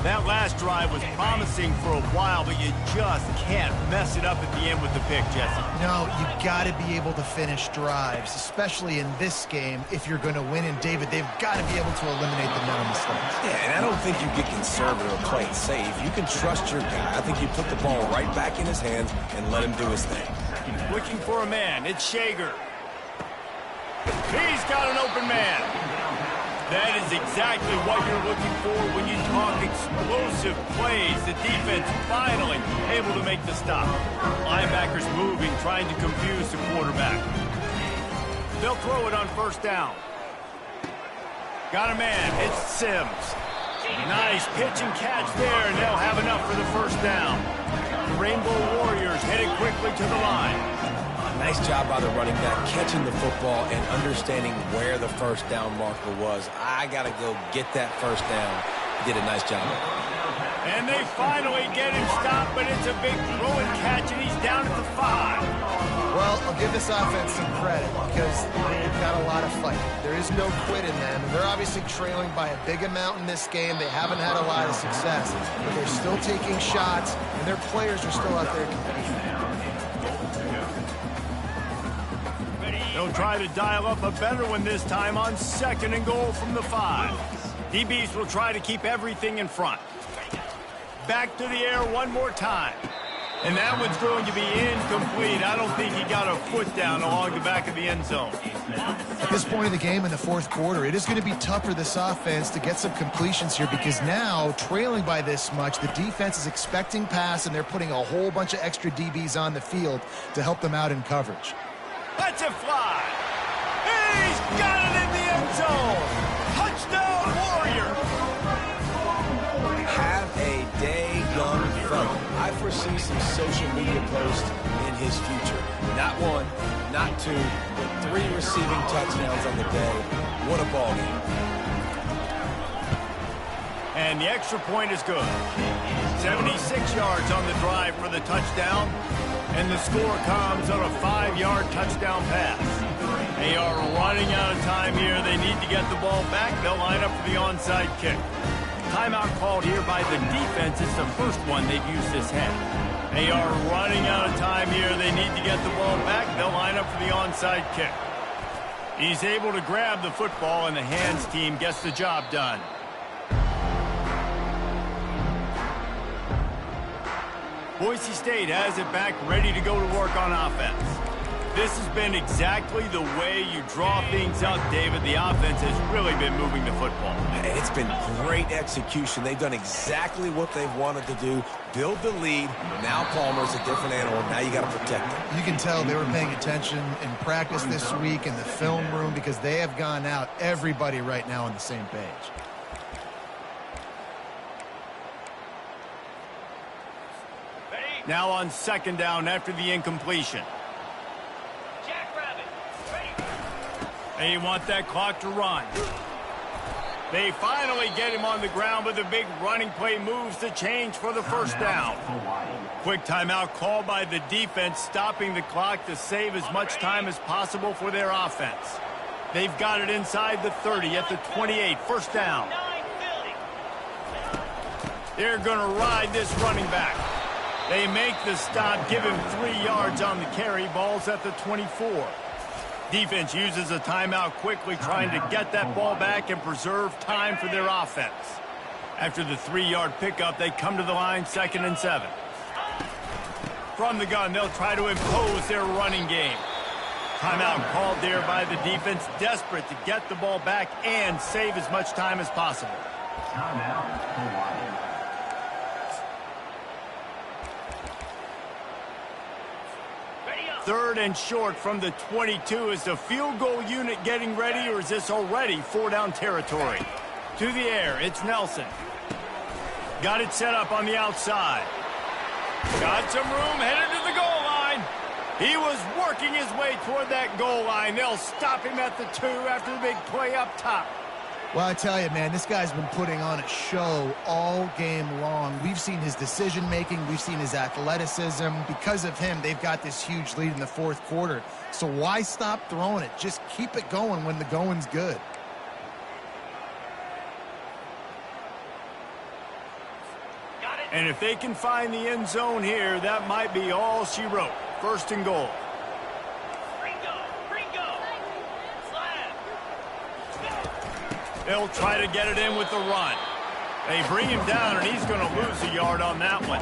That last drive was promising for a while, but you just can't mess it up at the end with the pick, Jesse. No, you got to be able to finish drives, especially in this game if you're going to win. And, David, they've got to be able to eliminate the mental mistakes. Yeah, and I don't think you get conservative or play it safe. You can trust your guy. I think you put the ball right back in his hands and let him do his thing. Looking for a man. It's Shager. He's got an open man. That is exactly what you're looking for when you talk explosive plays. The defense finally able to make the stop. Linebackers moving, trying to confuse the quarterback. They'll throw it on first down. Got a man. It's Sims. Nice pitch and catch there, and they'll have enough for the first down. The Rainbow Warriors headed quickly to the line. Nice job by the running back catching the football and understanding where the first down marker was. I got to go get that first down. Did a nice job. And they finally get him stopped, but it's a big throw and catch, and he's down at the 5. Well, I'll give this offense some credit because they've got a lot of fight. There is no quit in them, and they're obviously trailing by a big amount in this game. They haven't had a lot of success, but they're still taking shots, and their players are still out there competing. They'll try to dial up a better one this time on 2nd and goal from the 5. DBs will try to keep everything in front. Back to the air one more time. And that one's going to be incomplete. I don't think he got a foot down along the back of the end zone. At this point in the game in the fourth quarter, it is going to be tough for this offense to get some completions here because now, trailing by this much, the defense is expecting pass, and they're putting a whole bunch of extra DBs on the field to help them out in coverage. Let's it fly. He's got it in the end zone. Touchdown, Warriors. Have a day, young fella. I foresee some social media posts in his future. Not 1, not 2, but 3 receiving touchdowns on the day. What a ball game. And the extra point is good. 76 yards on the drive for the touchdown. And the score comes on a 5-yard touchdown pass. They are running out of time here. They need to get the ball back. They'll line up for the onside kick. Timeout called here by the defense. It's the first one they've used this half. They are running out of time here. They need to get the ball back. They'll line up for the onside kick. He's able to grab the football, and the hands team gets the job done. Boise State has it back, ready to go to work on offense. This has been exactly the way you draw things up, David. The offense has really been moving the football. And it's been great execution. They've done exactly what they've wanted to do. Build the lead. Now Palmer's a different animal. Now you got to protect him. You can tell they were paying attention in practice this week in the film room because they have gone out, everybody right now on the same page. Now on second down after the incompletion. They want that clock to run. They finally get him on the ground, but the big running play moves the change for the first down. Quick timeout called by the defense, stopping the clock to save as much time as possible for their offense. They've got it inside the 30 at the 28, first down. They're going to ride this running back. They make the stop, give him 3 yards on the carry, ball's at the 24. Defense uses a timeout quickly, trying to get that ball back and preserve time for their offense. After the 3-yard pickup, they come to the line, 2nd and 7. From the gun, they'll try to impose their running game. Timeout called there by the defense, desperate to get the ball back and save as much time as possible. Timeout, Hawaii. Third and short from the 22. Is the field goal unit getting ready, or is this already 4-down territory? To the air, it's Nelson. Got it set up on the outside. Got some room, headed to the goal line. He was working his way toward that goal line. They'll stop him at the 2 after the big play up top. Well, I tell you, man, this guy's been putting on a show all game long. We've seen his decision-making. We've seen his athleticism. Because of him, they've got this huge lead in the 4th quarter. So why stop throwing it? Just keep it going when the going's good. And if they can find the end zone here, that might be all she wrote. 1st and goal. They'll try to get it in with the run. They bring him down, and he's going to lose a yard on that one.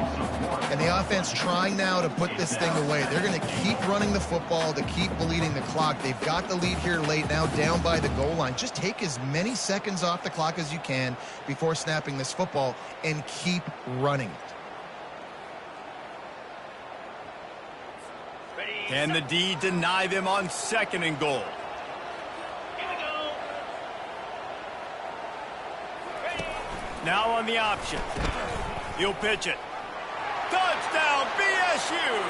And the offense trying now to put this thing away. They're going to keep running the football to keep bleeding the clock. They've got the lead here late, now down by the goal line. Just take as many seconds off the clock as you can before snapping this football and keep running it. Can the D deny them on 2nd and goal? Now on the option. He'll pitch it. Touchdown, BSU!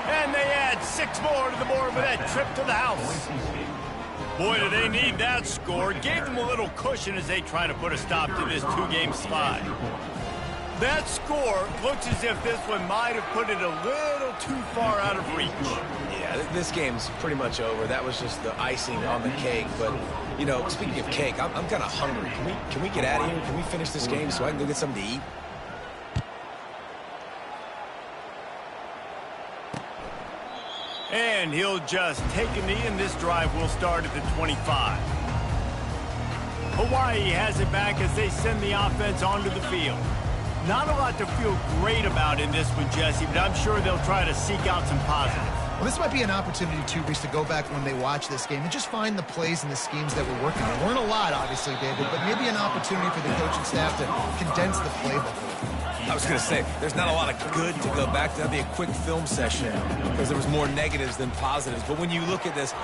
And they add 6 more to the board with that trip to the house. Boy, do they need that score. Gave them a little cushion as they try to put a stop to this 2-game slide. That score looks as if this one might have put it a little too far out of reach. Yeah, this game's pretty much over. That was just the icing on the cake. But, you know, speaking of cake, I'm kind of hungry. Can we get out of here? Can we finish this game so I can go get something to eat? And he'll just take a knee, and this drive will start at the 25. Hawaii has it back as they send the offense onto the field. Not a lot to feel great about in this one, Jesse, but I'm sure they'll try to seek out some positives. Well, this might be an opportunity, too, Reese, to go back when they watch this game and just find the plays and the schemes that were working. There weren't a lot, obviously, David, but maybe an opportunity for the coaching staff to condense the playbook. I was going to say, there's not a lot of good to go back to. That'd be a quick film session because there was more negatives than positives. But when you look at this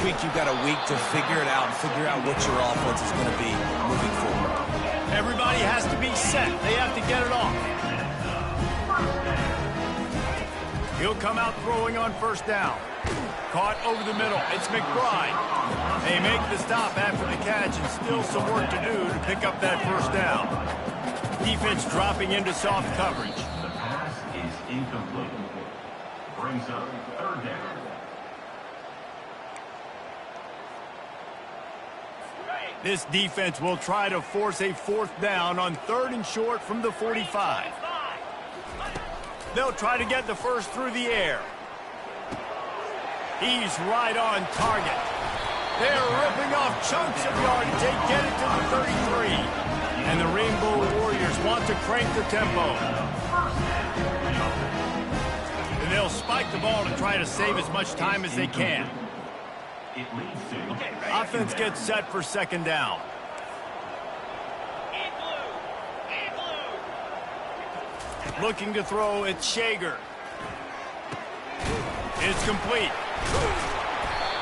week you've got a week to figure it out and figure out what your offense is going to be moving forward. Everybody has to be set. They have to get it off. He'll come out throwing on 1st down. Caught over the middle. It's McBride. They make the stop after the catch, and still some work to do to pick up that 1st down. Defense dropping into soft coverage. The pass is incomplete. Brings up 3rd down. This defense will try to force a 4th down on 3rd and short from the 45. They'll try to get the first through the air. He's right on target. They're ripping off chunks of yardage. They get it to the 33. And the Rainbow Warriors want to crank the tempo. And they'll spike the ball to try to save as much time as they can. Offense gets set for second down. Looking to throw, it's Shager. It's complete.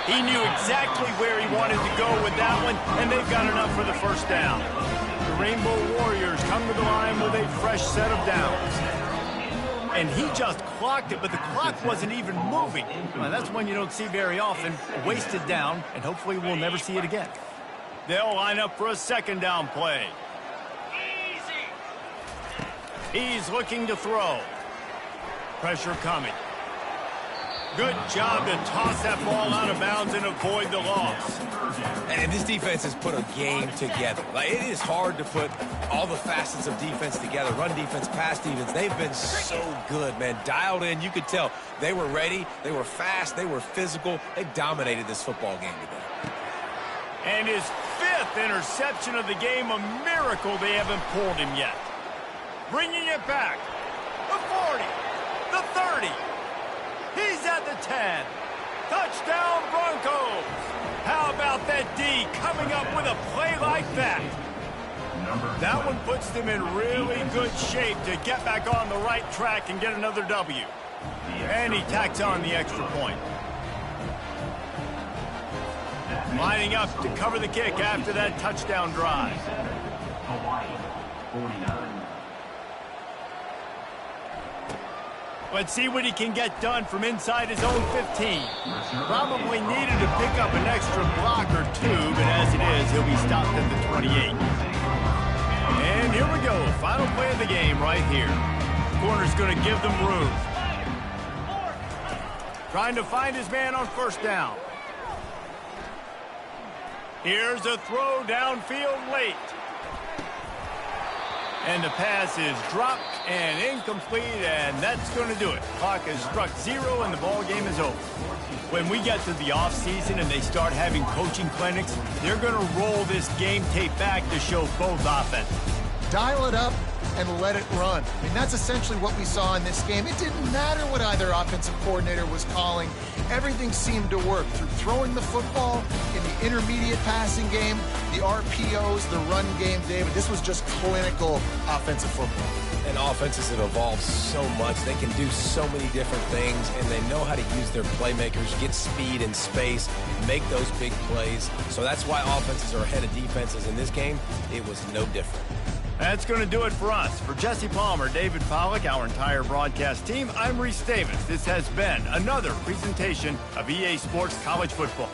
He knew exactly where he wanted to go with that one, and they've got enough for the first down. The Rainbow Warriors come to the line with a fresh set of downs. And he just clocked it, but the clock wasn't even moving. Well, that's one you don't see very often. A wasted down, and hopefully we'll never see it again. They'll line up for a second down play. He's looking to throw. Pressure coming. Good job to toss that ball out of bounds and avoid the loss. And this defense has put a game together. Like, it is hard to put all the facets of defense together. Run defense, pass defense. They've been so good, man. Dialed in. You could tell they were ready. They were fast. They were physical. They dominated this football game today. And his 5th interception of the game, a miracle they haven't pulled him yet. Bringing it back. The 40. The 30. He's at the 10. Touchdown, Broncos. How about that D coming up with a play like that? That one puts them in really good shape to get back on the right track and get another W. And he tacks on the extra point. Lining up to cover the kick after that touchdown drive. Hawaii, 49. Let's see what he can get done from inside his own 15. Probably needed to pick up an extra block or two, but as it is, he'll be stopped at the 28. And here we go. Final play of the game right here. Corner's going to give them room. Trying to find his man on first down. Here's a throw downfield late. And the pass is dropped and incomplete, and that's going to do it. Clock has struck 0, and the ball game is over. When we get to the offseason and they start having coaching clinics, they're going to roll this game tape back to show both offenses. Dial it up and let it run. I mean, that's essentially what we saw in this game. It didn't matter what either offensive coordinator was calling. Everything seemed to work through throwing the football in the intermediate passing game, the RPOs, the run game, David. This was just clinical offensive football. And offenses have evolved so much. They can do so many different things, and they know how to use their playmakers, get speed and space, make those big plays. So that's why offenses are ahead of defenses. In this game, it was no different. That's going to do it for us. For Jesse Palmer, David Pollack, our entire broadcast team, I'm Reese Davis. This has been another presentation of EA Sports College Football.